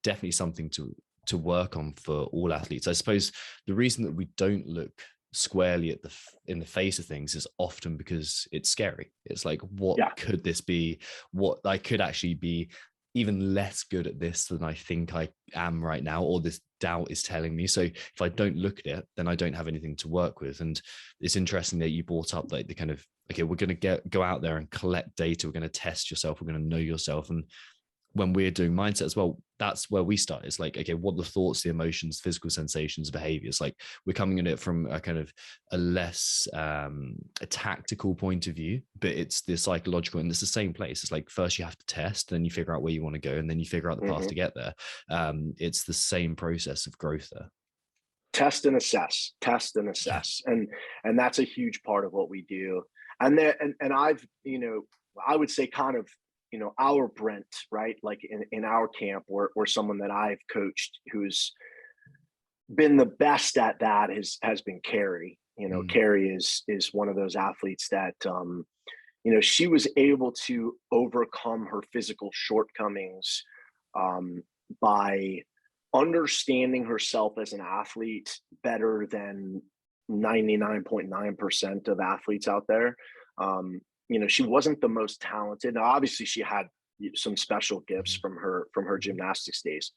definitely something to work on for all athletes. I suppose the reason that we don't look squarely in the face of things is often because it's scary. It's like, what could this be? What I could actually be even less good at this than I think I am right now, or this doubt is telling me. So if I don't look at it, then I don't have anything to work with. And it's interesting that you brought up like the kind of, okay, we're going to go out there and collect data. We're going to test yourself. We're going to know yourself. And when we're doing mindset as well, that's where we start. It's like, okay, what are the thoughts, the emotions, physical sensations, behaviors? Like, we're coming at it from a kind of a less a tactical point of view, but it's the psychological, and it's the same place. It's like, first you have to test, then you figure out where you want to go, and then you figure out the path to get there. It's the same process of growth there. Test and assess, and that's a huge part of what we do. And there, and I've, I would say kind of, our Brent, right? Like in our camp, or someone that I've coached who's been the best at that has been Carrie. Carrie is one of those athletes that, she was able to overcome her physical shortcomings by understanding herself as an athlete better than 99.9% of athletes out there. She wasn't the most talented. Now, obviously, she had some special gifts from her gymnastics days,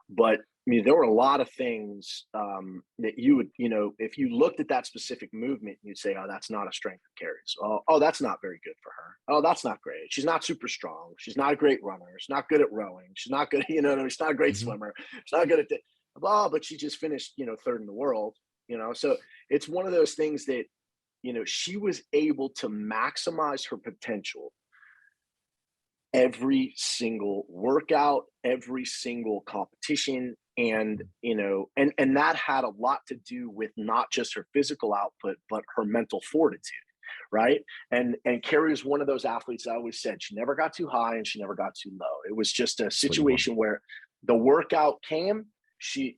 but there were a lot of things that you would, if you looked at that specific movement, you'd say, "Oh, that's not a strength of Carrie's. Oh, that's not very good for her. Oh, that's not great. She's not super strong. She's not a great runner. She's not good at rowing. She's not good. She's not a great swimmer. She's not good at it. But she just finished, third in the world. So it's one of those things that, she was able to maximize her potential every single workout, every single competition. And, and that had a lot to do with not just her physical output, but her mental fortitude. Right. And Carrie was one of those athletes. I always said she never got too high and she never got too low. It was just a situation where the workout came, she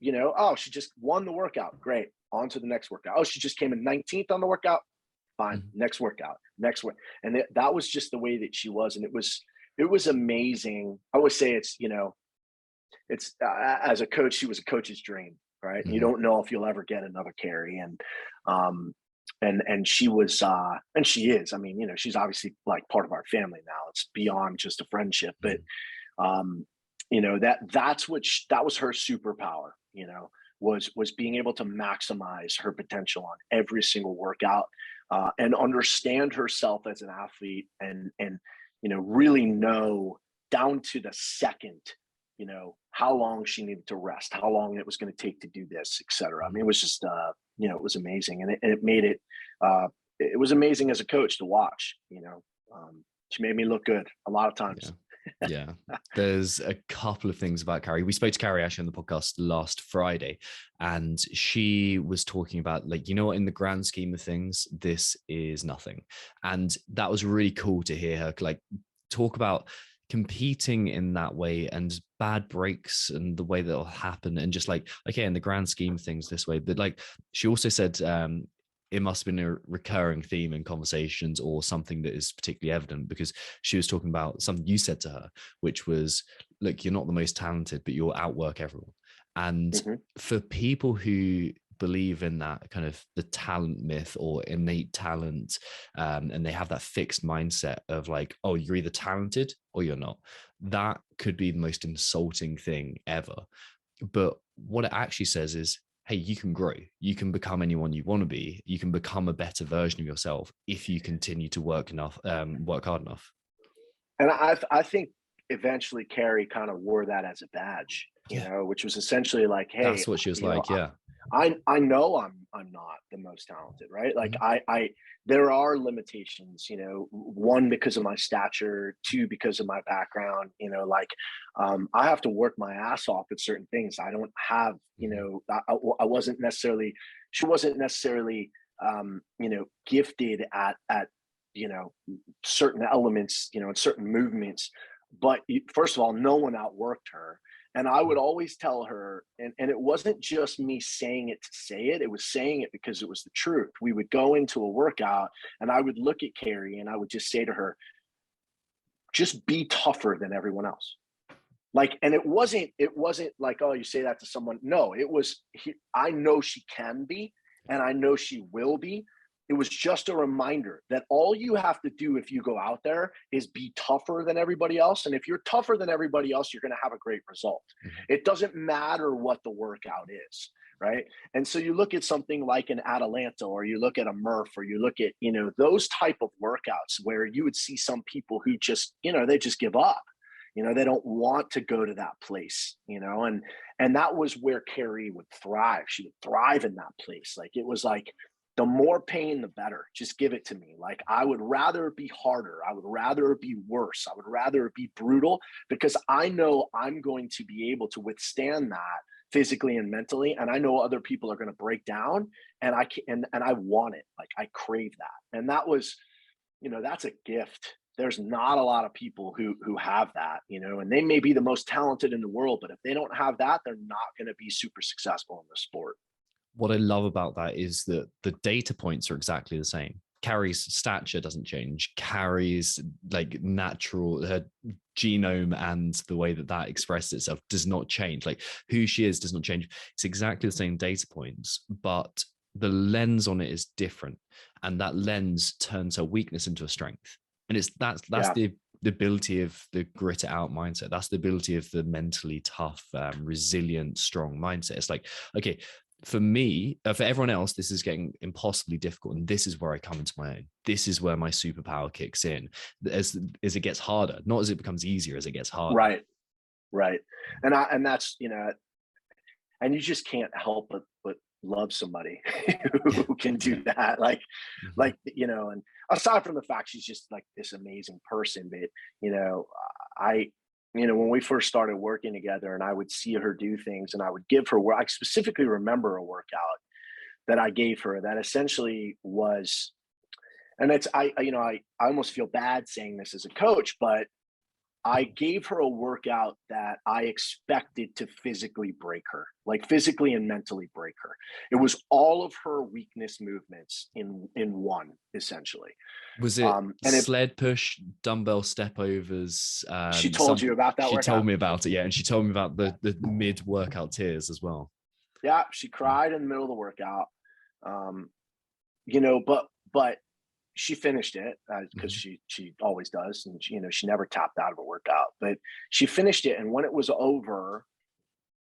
just won the workout. Great. On to the next workout. Oh, she just came in 19th on the workout. Fine. Next workout. And that was just the way that she was. And it was amazing. I always say it's as a coach, she was a coach's dream, right? You don't know if you'll ever get another Carrie. And she was, and she is, she's obviously like part of our family now. It's beyond just a friendship, but, that was her superpower, was being able to maximize her potential on every single workout, and understand herself as an athlete and really know down to the second, how long she needed to rest, how long it was going to take to do this, et cetera. It was just, it was amazing. And it made it, it was amazing as a coach to watch, she made me look good a lot of times. Yeah. There's a couple of things about Carrie. We spoke to Carrie actually on the podcast last Friday, and she was talking about, like, in the grand scheme of things, this is nothing. And that was really cool to hear her like talk about competing in that way and bad breaks and the way that'll happen, and just like, okay, in the grand scheme of things this way. But like, she also said, it must have been a recurring theme in conversations or something that is particularly evident, because she was talking about something you said to her, which was, look, you're not the most talented, but you'll outwork everyone. And for people who believe in that kind of the talent myth or innate talent, and they have that fixed mindset of like, oh, you're either talented or you're not, that could be the most insulting thing ever. But what it actually says is, hey, you can grow. You can become anyone you want to be. You can become a better version of yourself if you continue to work hard enough. And I think eventually Carrie kind of wore that as a badge, which was essentially like, hey, that's what she was like. I know I'm not the most talented, right? Like there are limitations, one, because of my stature, two, because of my background, I have to work my ass off at certain things. I don't have, I wasn't necessarily, she wasn't necessarily, gifted at, certain elements, and certain movements, but first of all, no one outworked her. And I would always tell her, and it wasn't just me saying it to say it, it was saying it because it was the truth. We would go into a workout and I would look at Carrie and I would just say to her, just be tougher than everyone else. Like, and it wasn't like, oh, you say that to someone. No, it was, I know she can be, and I know she will be. It was just a reminder that all you have to do if you go out there is be tougher than everybody else. And if you're tougher than everybody else, you're going to have a great result. It doesn't matter what the workout is, right? And so you look at something like an Atalanta, or you look at a Murph, or you look at, those type of workouts where you would see some people who just, they just give up. They don't want to go to that place, and that was where Carrie would thrive. She would thrive in that place. Like, it was like, the more pain, the better. Just give it to me. Like, I would rather it be harder. I would rather it be worse. I would rather it be brutal, because I know I'm going to be able to withstand that physically and mentally. And I know other people are going to break down, and I can, and I want it. Like, I crave that. And that was, that's a gift. There's not a lot of people who have that, and they may be the most talented in the world, but if they don't have that, they're not going to be super successful in the sport. What I love about that is that the data points are exactly the same. Carrie's stature doesn't change. Carrie's like natural, her genome and the way that expresses itself does not change. Like, who she is does not change. It's exactly the same data points, but the lens on it is different. And that lens turns her weakness into a strength. And that's the ability of the grit it out mindset. That's the ability of the mentally tough, resilient, strong mindset. It's like, okay, for me, for everyone else, this is getting impossibly difficult. And this is where I come into my own. This is where my superpower kicks in as it gets harder, not as it becomes easier, as it gets harder. Right. And that's, and you just can't help but love somebody who can do that. Like, and aside from the fact she's just like this amazing person, but, when we first started working together and I would see her do things and I would give her where I specifically remember a workout that I gave her that essentially was, and it's, I almost feel bad saying this as a coach, but I gave her a workout that I expected to physically break her, like physically and mentally break her. It was all of her weakness movements in one, essentially. Was it sled push, dumbbell step overs? She told you about that workout? She told me about it, yeah. And she told me about the mid-workout tears as well. Yeah, she cried in the middle of the workout. But she finished it because she always does, and she never tapped out of a workout. But she finished it, and when it was over,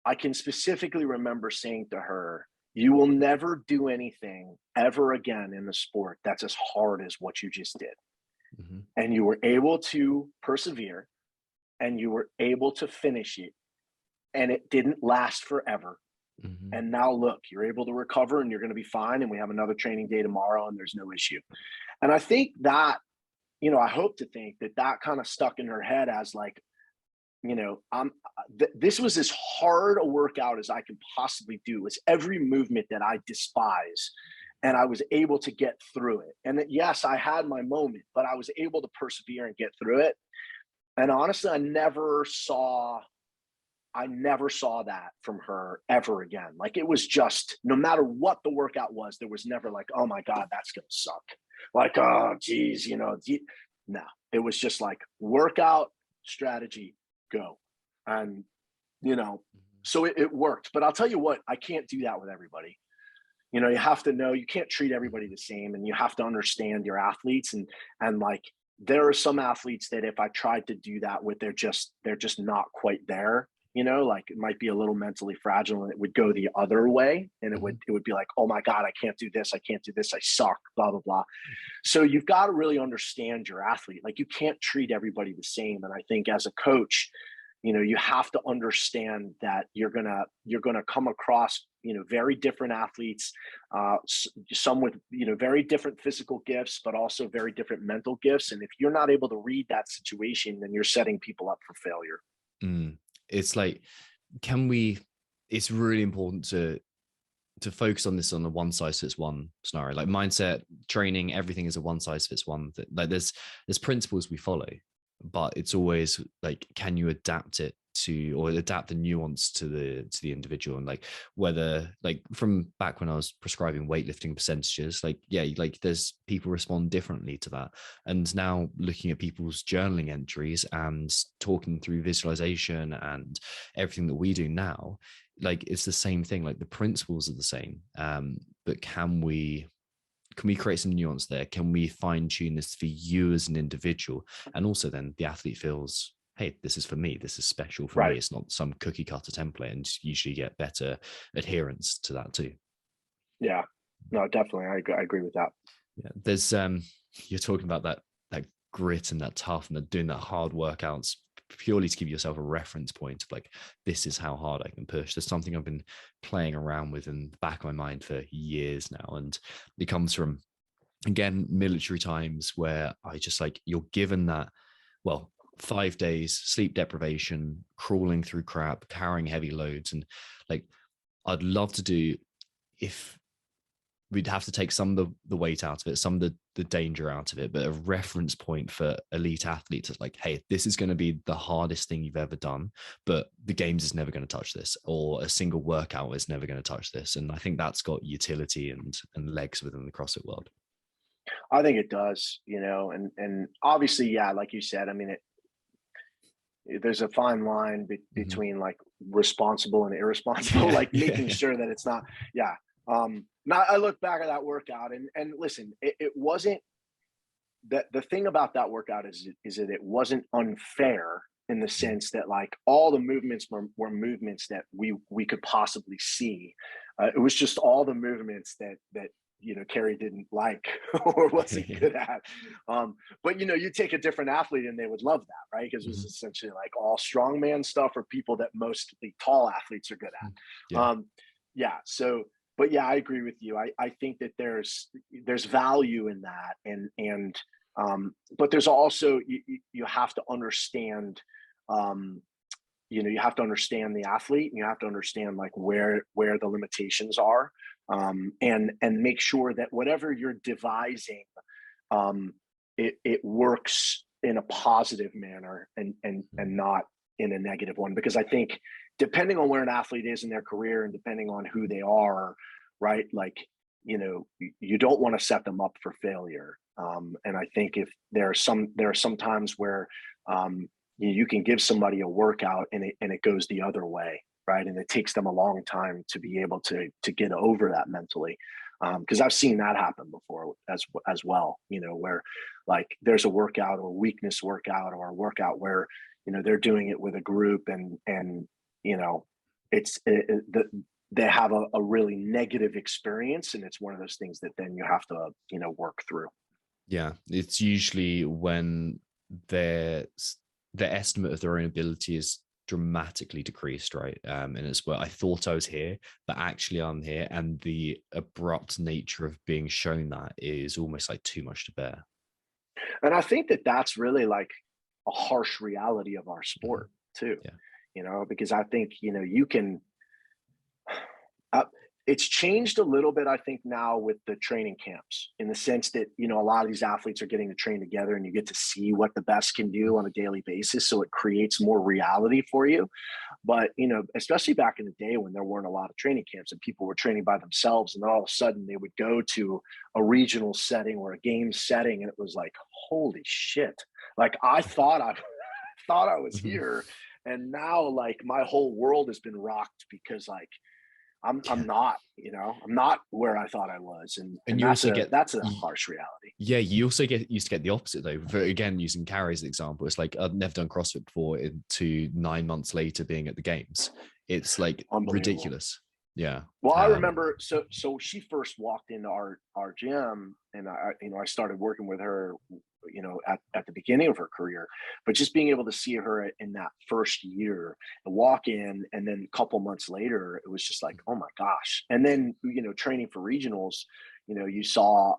I can specifically remember saying to her, "You will never do anything ever again in the sport that's as hard as what you just did." Mm-hmm. And you were able to persevere, and you were able to finish it, and it didn't last forever. Mm-hmm. And now look, you're able to recover, and you're going to be fine. And we have another training day tomorrow, and there's no issue. And I think that, I hope to think that kind of stuck in her head as like, this was as hard a workout as I could possibly do. It's every movement that I despise, and I was able to get through it. And that, yes, I had my moment, but I was able to persevere and get through it. And honestly, I never saw that from her ever again. Like, it was just, no matter what the workout was, there was never like, oh my God, that's going to suck. Like, oh, geez, no, it was just like workout strategy, go. And, so it worked. But I'll tell you what, I can't do that with everybody. You have to know, you can't treat everybody the same, and you have to understand your athletes. And like, there are some athletes that if I tried to do that with, they're just not quite there. Like, it might be a little mentally fragile, and it would go the other way, and it would be like, oh my God, I can't do this. I can't do this. I suck, blah, blah, blah. So you've got to really understand your athlete. Like, you can't treat everybody the same. And I think as a coach, you have to understand that you're going to come across, very different athletes, some with, very different physical gifts, but also very different mental gifts. And if you're not able to read that situation, then you're setting people up for failure. It's like, it's really important to focus on this on a one size fits one scenario. Like, mindset, training, everything is a one size fits one. Like, there's principles we follow, but it's always like, can you adapt it to, or adapt the nuance to the individual? And like, whether, like, from back when I was prescribing weightlifting percentages, like, yeah, like, there's people respond differently to that. And now looking at people's journaling entries and talking through visualization and everything that we do now, like, it's the same thing. Like, the principles are the same, but can we create some nuance there? Can we fine tune this for you as an individual? And also then the athlete feels, hey, this is for me. This is special for me. It's not some cookie cutter template, and usually get better adherence to that too. Yeah, no, definitely. I agree with that. Yeah. There's, you're talking about that grit and that tough and doing that hard workouts. purely to give yourself a reference point of like, this is how hard I can push. There's something I've been playing around with in the back of my mind for years now. And it comes from, again, military times where I just like, you're given that, well, 5 days, sleep deprivation, crawling through crap, carrying heavy loads. And like, I'd love to do, if we'd have to take some of the weight out of it, some of the danger out of it, but a reference point for elite athletes is like, hey, this is going to be the hardest thing you've ever done, but the games is never going to touch this, or a single workout is never going to touch this. And I think that's got utility and legs within the CrossFit world. I think it does, and obviously, yeah, like you said, I mean, there's a fine line between like responsible and irresponsible, like making sure that it's not, now I look back at that workout and listen, it wasn't that, the thing about that workout is that it wasn't unfair in the sense that like all the movements were movements that we could possibly see. It was just all the movements that Carrie didn't like or wasn't good at. But you take a different athlete and they would love that, right? Because it was essentially like all strongman stuff or people that mostly tall athletes are good at. So, but yeah, I agree with you. I think that there's value in that, and but there's also you have to understand, you have to understand the athlete, and you have to understand like where the limitations are, and make sure that whatever you're devising, it works in a positive manner and not in a negative one. Because I think depending on where an athlete is in their career and depending on who they are, right, like, you don't want to set them up for failure. And I think if there are some times where you can give somebody a workout and it goes the other way, right, and it takes them a long time to be able to get over that mentally, because I've seen that happen before as well, where like there's a workout or weakness workout or a workout where they're doing it with a group and they have a really negative experience, and it's one of those things that then you have to work through. Yeah, it's usually when their estimate of their own ability is dramatically decreased, right? And it's where I thought I was here, but actually I'm here, and the abrupt nature of being shown that is almost like too much to bear. And I think that that's really like a harsh reality of our sport too. Because I think you can. It's changed a little bit, I think, now with the training camps, in the sense that, a lot of these athletes are getting to train together and you get to see what the best can do on a daily basis. So it creates more reality for you. But, especially back in the day when there weren't a lot of training camps and people were training by themselves, and then all of a sudden they would go to a regional setting or a game setting, and it was like, holy shit. Like I thought I was here. And now like my whole world has been rocked because like, I'm not, I'm not where I thought I was. And you that's also that's a harsh reality. Yeah. You also used to get the opposite though. Again, using Carrie's example, it's like, I've never done CrossFit before, to 9 months later being at the games. It's like ridiculous. Yeah. Well, I remember, so she first walked into our gym, and I started working with her, at the beginning of her career, but just being able to see her in that first year and walk in, and then a couple months later, it was just like, oh my gosh. And then, training for regionals, you saw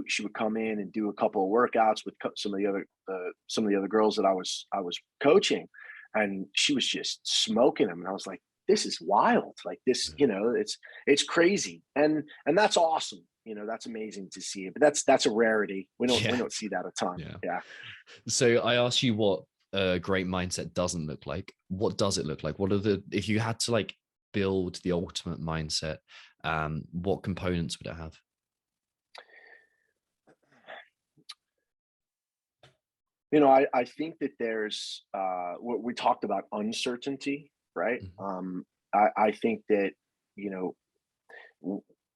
she would come in and do a couple of workouts with some of the other girls that I was coaching, and she was just smoking them. And I was like, this is wild. Like this, it's crazy. And that's awesome. That's amazing to see. But that's a rarity. We don't see that a ton. Yeah. So I asked you what a great mindset doesn't look like. What does it look like? If you had to like build the ultimate mindset, what components would it have? I think that there's what we talked about, uncertainty, right? I think that,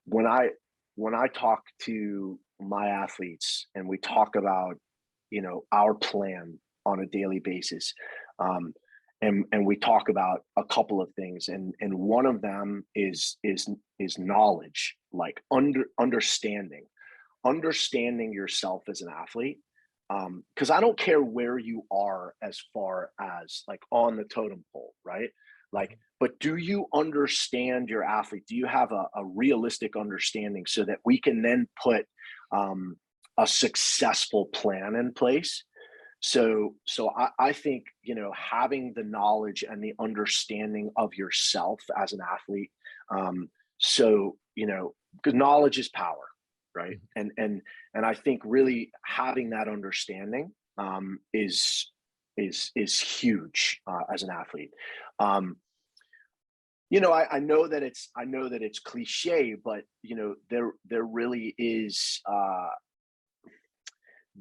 when I talk to my athletes and we talk about, our plan on a daily basis, and we talk about a couple of things, and one of them is knowledge, like understanding yourself as an athlete, Because I don't care where you are as far as like on the totem pole, right? Like, but do you understand your athlete? Do you have a realistic understanding so that we can then put a successful plan in place? So I think, you know, having the knowledge and the understanding of yourself as an athlete. So, you know, because knowledge is power, right? And I think really having that understanding is huge as an athlete. You know, I know that it's cliche, but you know, there really is.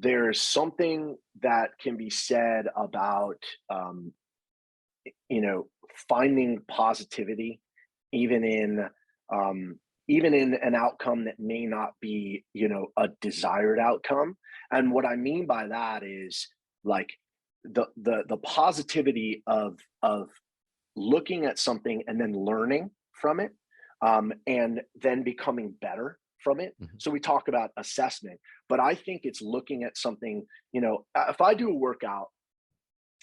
There's something that can be said about you know, finding positivity even in even in an outcome that may not be, you know, a desired outcome. And what I mean by that is like the positivity of looking at something and then learning from it, and then becoming better from it. Mhm. So we talk about assessment, but I think it's looking at something, you know, if I do a workout,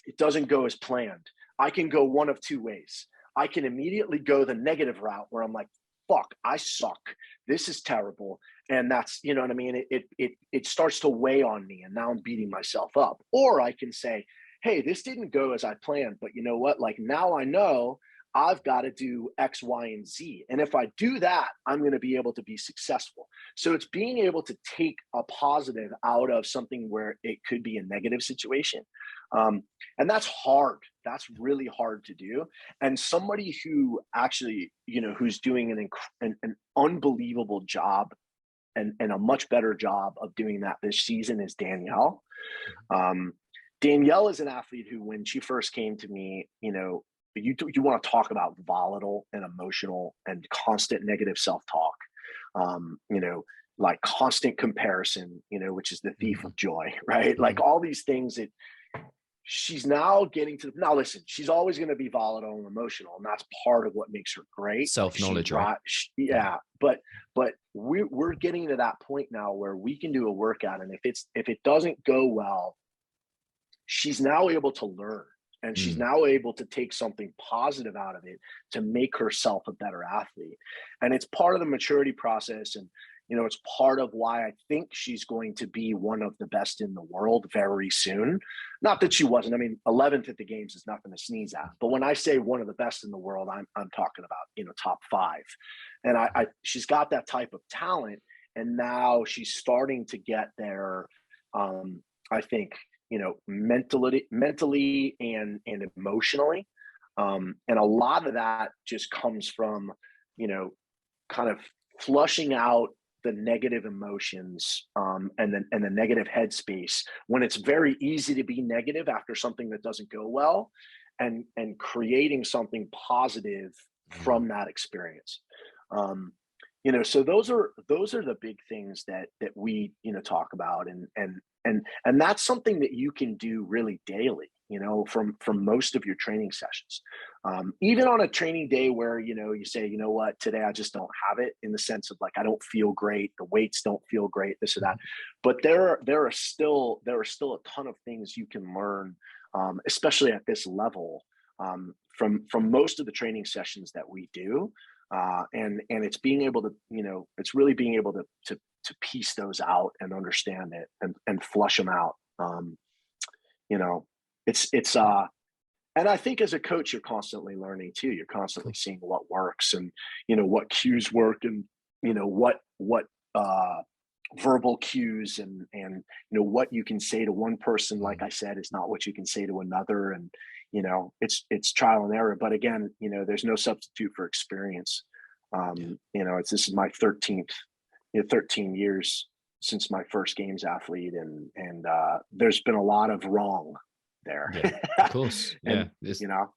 it doesn't go as planned. I can go one of two ways. I can immediately go the negative route where I'm like, fuck, I suck. This is terrible. And that's, you know what I mean? It starts to weigh on me and now I'm beating myself up. Or I can say, hey, this didn't go as I planned, but you know what? Like now I know I've got to do X, Y, and Z. And if I do that, I'm going to be able to be successful. So it's being able to take a positive out of something where it could be a negative situation. And that's hard. That's really hard to do. And somebody who actually, you know, who's doing an unbelievable job and a much better job of doing that this season is Danielle. Danielle is an athlete who, when she first came to me, you know, you want to talk about volatile and emotional and constant negative self-talk, you know, like constant comparison, you know, which is the thief of joy, right? Like all these things that she's now getting to. Now listen, she's always going to be volatile and emotional, and that's part of what makes her great. Self-knowledge, right? Yeah, but we're getting to that point now where we can do a workout, and if it doesn't go well, she's now able to learn, and she's now able to take something positive out of it to make herself a better athlete. And it's part of the maturity process. And, you know, it's part of why I think she's going to be one of the best in the world very soon. Not that she wasn't. I mean, 11th at the games is nothing to sneeze at. But when I say one of the best in the world, I'm talking about, you know, top 5. And she's got that type of talent. And now she's starting to get there. I think, you know, mentally and emotionally. And a lot of that just comes from, you know, kind of flushing out the negative emotions, and the negative headspace when it's very easy to be negative after something that doesn't go well, and creating something positive from that experience. You know, so those are the big things that we, you know, talk about, and that's something that you can do really daily, you know, from most of your training sessions. Even on a training day where, you know, you say, you know what, today I just don't have it, in the sense of like, I don't feel great, the weights don't feel great, this or that. But there are still a ton of things you can learn, especially at this level, from most of the training sessions that we do. And it's being able to, you know, it's really being able to piece those out and understand it and flush them out. You know, it's and I think as a coach, you're constantly learning too. You're constantly seeing what works, and, you know, what cues work, and, you know, what verbal cues, and you know, what you can say to one person, like I said, is not what you can say to another. And, you know, it's trial and error, but again, you know, there's no substitute for experience. You know, this is my 13 years since my first games athlete, and there's been a lot of wrong there. Yeah, of course. And, Yeah, you know,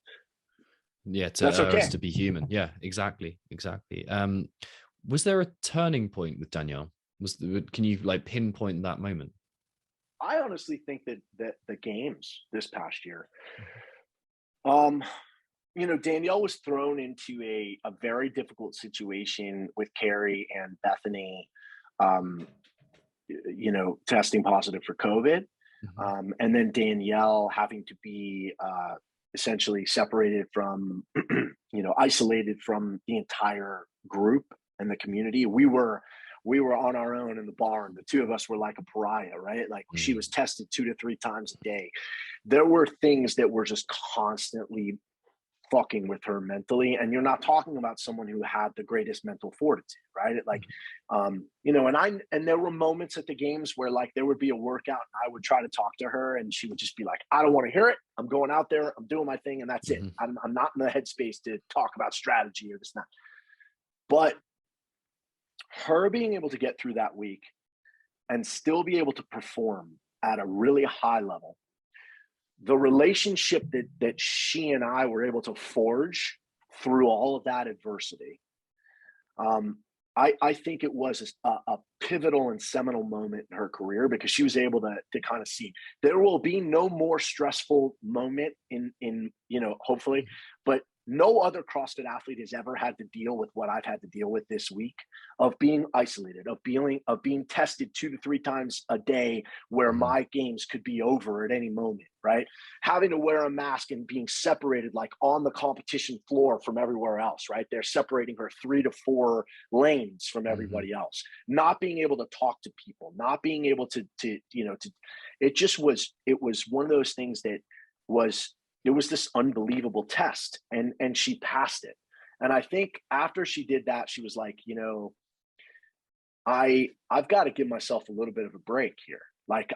to that's err okay. is to be human. Yeah, exactly. Was there a turning point with Danielle? Can you like pinpoint that moment? I honestly think that the games this past year, you know, Danielle was thrown into a very difficult situation with Carrie and Bethany, you know, testing positive for COVID. Mhm. And then Danielle having to be essentially separated from, isolated from the entire group and the community. We were on our own in the barn. The two of us were like a pariah, right? Like she Mm. was tested 2 to 3 times a day. There were things that were just constantly fucking with her mentally, and you're not talking about someone who had the greatest mental fortitude, right? Like, and there were moments at the games where like there would be a workout and I would try to talk to her and she would just be like, I don't want to hear it, I'm going out there, I'm doing my thing, and that's it. Mhm. I'm not in the headspace to talk about strategy or this and that. But her being able to get through that week and still be able to perform at a really high level, the relationship that she and I were able to forge through all of that adversity, um, I think it was a pivotal and seminal moment in her career, because she was able to kind of see there will be no more stressful moment in hopefully, but no other CrossFit athlete has ever had to deal with what I've had to deal with this week, of being isolated, of being tested 2 to 3 times a day, where Mhm. my games could be over at any moment, right? Having to wear a mask and being separated like on the competition floor from everywhere else, right? They're separating her 3 to 4 lanes from Mhm. everybody else, not being able to talk to people, not being able to it was one of those things that was it was this unbelievable test, and she passed it. And I think after she did that, she was like, I've got to give myself a little bit of a break here. Like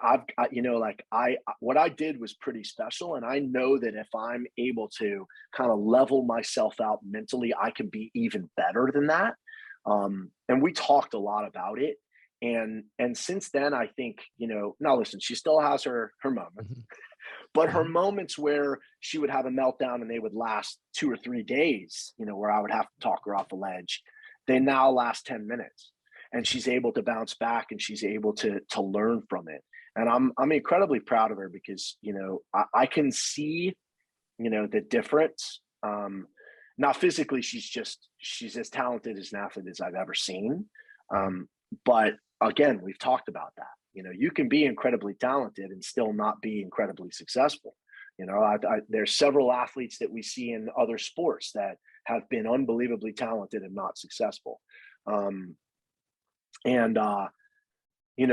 what I did was pretty special, and I know that if I'm able to kind of level myself out mentally, I can be even better than that. And we talked a lot about it, and since then, I think, now listen, she still has her moments, Mhm. but her Mhm. moments where she would have a meltdown and they would last 2 or 3 days, where I would have to talk her off the ledge, they now last 10 minutes. And Yeah. she's able to bounce back and she's able to learn from it. And I'm incredibly proud of her, because, I can see, the difference. Now physically, she's as talented as an athlete as I've ever seen. Mhm. Um, but again, we've talked about that. You can be incredibly talented and still not be incredibly successful. There's several athletes that we see in other sports that have been unbelievably talented and not successful. Um, and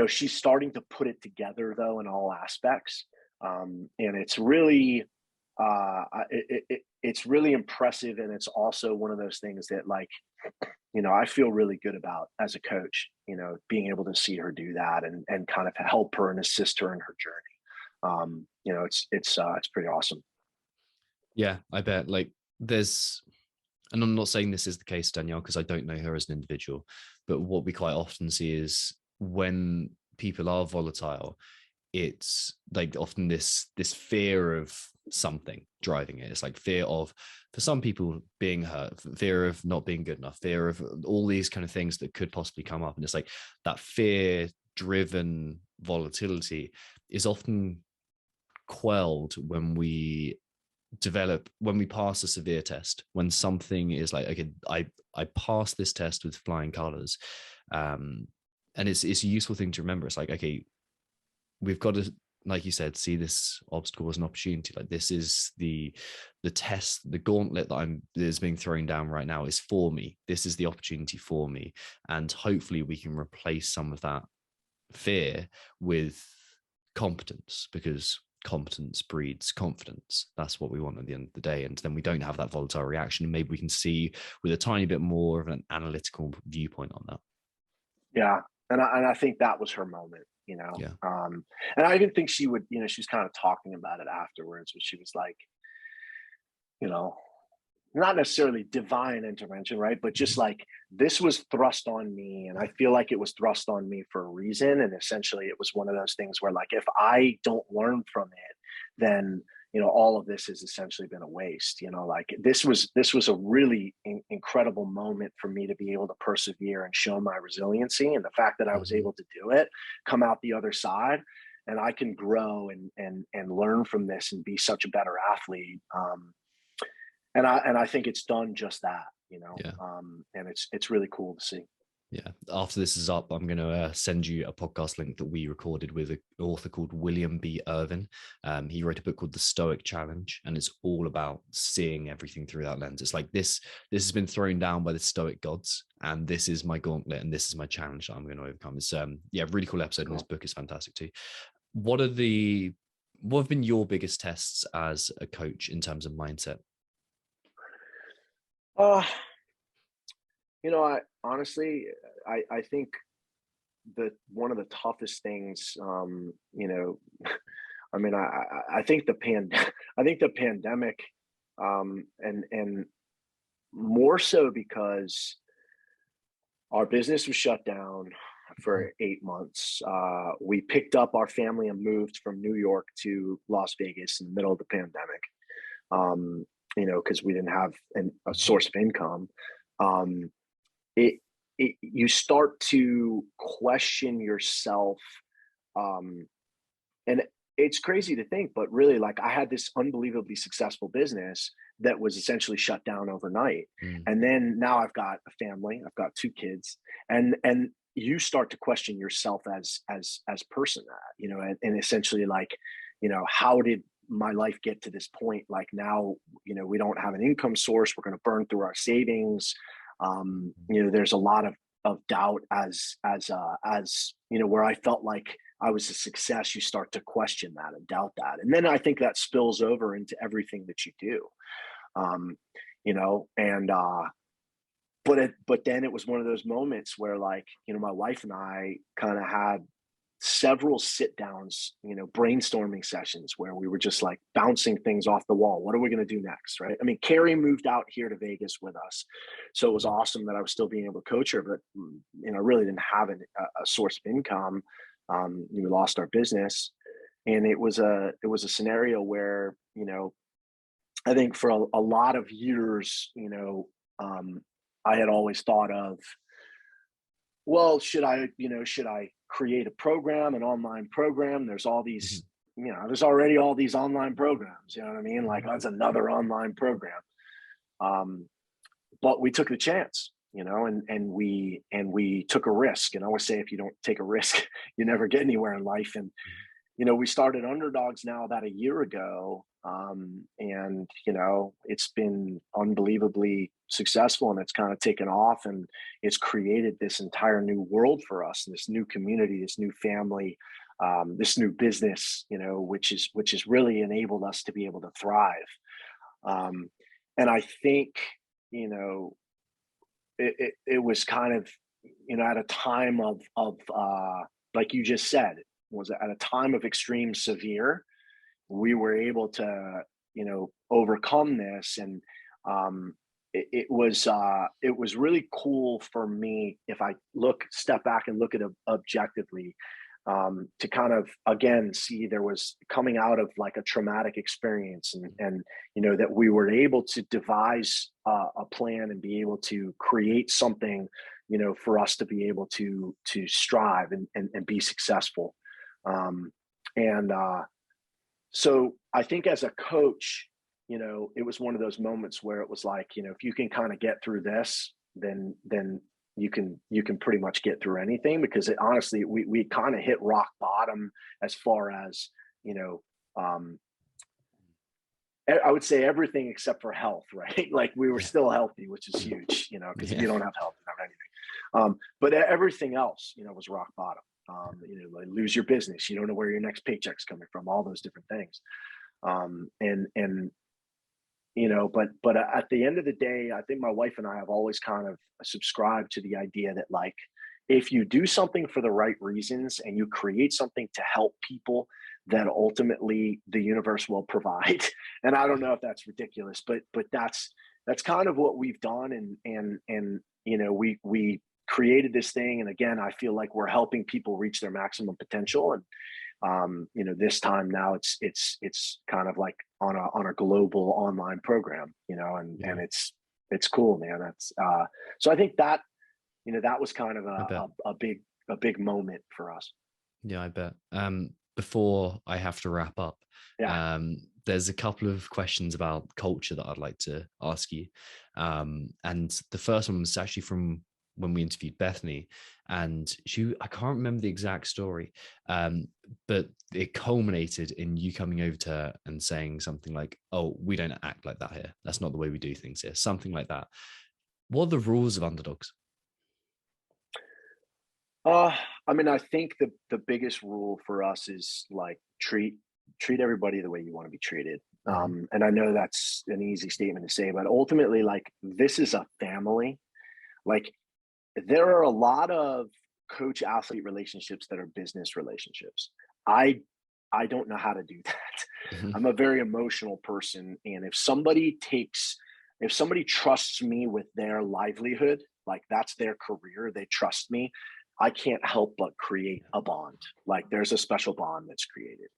she's starting to put it together though in all aspects, and it's really it's really impressive, and it's also one of those things that, like, I feel really good about as a coach, being able to see her do that and kind of help her and assist her in her journey. It's pretty awesome. Yeah, I bet. Like, there's, and I'm not saying this is the case, Danielle, because I don't know her as an individual, but what we quite often see is when people are volatile, it's like often this fear of something driving it. It's like fear of, for some people, being hurt, fear of not being good enough, fear of all these kind of things that could possibly come up. And it's like that fear driven volatility is often quelled when we pass a severe test, when something is like, okay, I passed this test with flying colors. um and it's a useful thing to remember. It's like, okay, we've got to, like you said, see this obstacle as an opportunity. Like, this is the test, the gauntlet that is being thrown down right now is for me. This is the opportunity for me, and hopefully we can replace some of that fear with competence, because competence breeds confidence. That's what we want at the end of the day. And then we don't have that volatile reaction. Maybe we can see with a tiny bit more of an analytical viewpoint on that. Yeah, and I think that was her moment. Yeah. And I even think she would, she was kind of talking about it afterwards, but she was like, you know, not necessarily divine intervention, right? But just Mhm. like, this was thrust on me, and I feel like it was thrust on me for a reason. And essentially, it was one of those things where, like, if I don't learn from it, then all of this has essentially been a waste. Like, this was a really incredible moment for me to be able to persevere and show my resiliency, and the fact that I was Mhm. able to do it, come out the other side, and I can grow and learn from this and be such a better athlete. And I think it's done just that, Yeah. and it's really cool to see. Yeah. After this is up, I'm going to send you a podcast link that we recorded with an author called William B. Irvin. He wrote a book called The Stoic Challenge, and it's all about seeing everything through that lens. It's like this has been thrown down by the Stoic gods, and this is my gauntlet, and this is my challenge that I'm going to overcome. It's really cool episode, and this book is fantastic too. What have been your biggest tests as a coach in terms of mindset? I honestly, I think that one of the toughest things, I mean, I think I think the pandemic, and more so because our business was shut down for 8 months. We picked up our family and moved from New York to Las Vegas in the middle of the pandemic. Because we didn't have a source of income. You start to question yourself, and it's crazy to think, but really, like, I had this unbelievably successful business that was essentially shut down overnight. And then now I've got a family, I've got 2 kids, and you start to question yourself as person, and essentially, like, how did my life get to this point? Like, now, we don't have an income source, we're going to burn through our savings. There's a lot of doubt as where I felt like I was a success. You start to question that and doubt that, and then I think that spills over into everything that you do. But then it was one of those moments where, like, my wife and I kind of had several sit downs, brainstorming sessions where we were just like bouncing things off the wall. What are we going to do next? Right. I mean, Carrie moved out here to Vegas with us. So it was awesome that I was still being able to coach her, but, I really didn't have a source of income. We lost our business, and it was a scenario where, I think for a lot of years, I had always thought of, well, should I create a program, an online program? There's all these, there's already all these online programs, you know what I mean? Like, that's another online program. But we took the chance, and we took a risk. And I always say, if you don't take a risk, you never get anywhere in life. And, we started Underdogs now about a year ago. And, it's been unbelievably successful, and it's kind of taken off, and it's created this entire new world for us, and this new community, this new family, this new business, which is really enabled us to be able to thrive. And I think, it was kind of, at a time of like you just said, was at a time of extreme severe, we were able to, overcome this. And it was really cool for me, if I step back and look at it objectively, to kind of, again, see there was coming out of like a traumatic experience, and that we were able to devise a plan and be able to create something, for us to be able to strive and be successful. So I think as a coach, it was one of those moments where it was like, if you can kind of get through this, then you can pretty much get through anything, because honestly, we kind of hit rock bottom as far as, I would say everything except for health, right? Like, we were still healthy, which is huge, because if you don't have health, you don't have anything. But everything else, was rock bottom. Like, lose your business, you don't know where your next paycheck's coming from, all those different things. But at the end of the day, I think my wife and I have always kind of subscribed to the idea that, like, if you do something for the right reasons and you create something to help people, then ultimately the universe will provide. And I don't know if that's ridiculous, but that's kind of what we've done. And we created this thing. And again, I feel like we're helping people reach their maximum potential. And this time now it's kind of like on a global online program, and it's cool, man. That's so I think that, that was kind of a big moment for us. Yeah, I bet. Before I have to wrap up, there's a couple of questions about culture that I'd like to ask you. And the first one was actually from when we interviewed Bethany, and I can't remember the exact story, but it culminated in you coming over to her and saying something like, "Oh, we don't act like that here. That's not the way we do things here." Something like that. What are the rules of underdogs? I mean, I think the biggest rule for us is like treat everybody the way you want to be treated. Mhm. And I know that's an easy statement to say, but ultimately, like, this is a family. Like, there are a lot of coach athlete relationships that are business relationships. I I don't know how to do that. Mhm. I'm a very emotional person, and if somebody trusts me with their livelihood, like that's their career, they trust me, I can't help but create a bond. Like, there's a special bond that's created.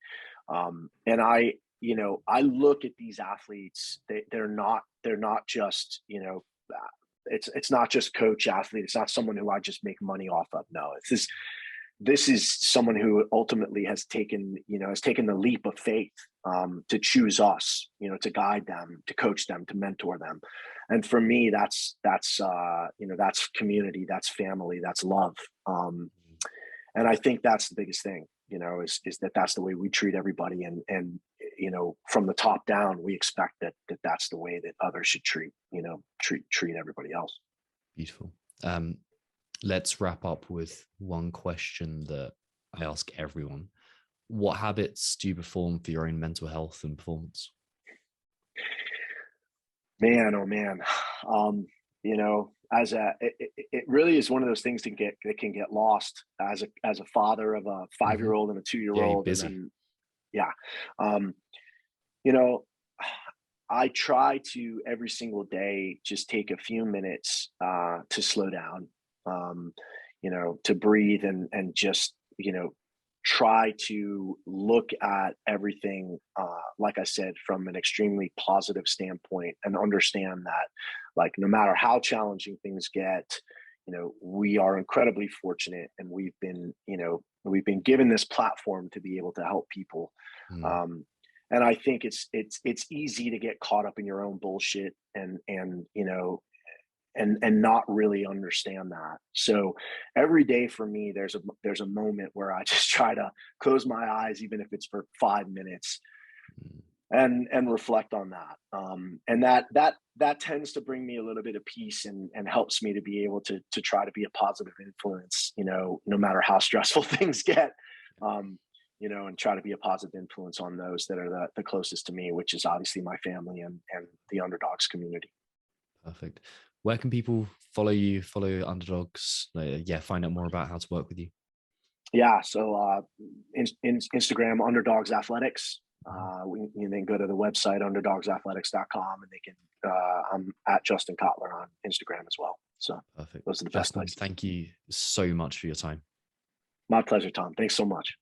And I look at these athletes. They're not just, it's not just coach athlete. It's not someone who I just make money off of. No, this is someone who ultimately has taken the leap of faith, to choose us, to guide them, to coach them, to mentor them. And for me, that's community, that's family, that's love. And I think that's the biggest thing, is that that's the way we treat everybody. And from the top down, we expect that's the way that others should treat everybody else. Beautiful. Um, let's wrap up with one question that I ask everyone. What habits do you perform for your own mental health and performance? Man, oh man. It really is one of those things that can get lost as a father of a Mhm. 5-year-old and a 2-year Yeah, you're old. And busy. then, yeah. Um, you know, I try to every single day just take a few minutes, to slow down, um, to breathe, and just, try to look at everything, like I said, from an extremely positive standpoint, and understand that, like, no matter how challenging things get, we are incredibly fortunate, and we've been given this platform to be able to help people. Mm. Um, and I think it's easy to get caught up in your own bullshit, and not really understand that. So every day for me, there's a moment where I just try to close my eyes, even if it's for 5 minutes, Mm. and reflect on that. And that tends to bring me a little bit of peace, and helps me to be able to try to be a positive influence, no matter how stressful things get. And try to be a positive influence on those that are the closest to me, which is obviously my family, and the underdogs community. Perfect. Where can people follow you, follow underdogs? Yeah, find out more about how to work with you. Yeah, so Instagram, Underdogs Athletics. Mhm. You can go to the website underdogsathletics.com, and they can. I'm at Justin Cotler on Instagram as well. So Perfect. those are the best Justin, places. thank you so much for your time. My pleasure, Tom. Thanks so much.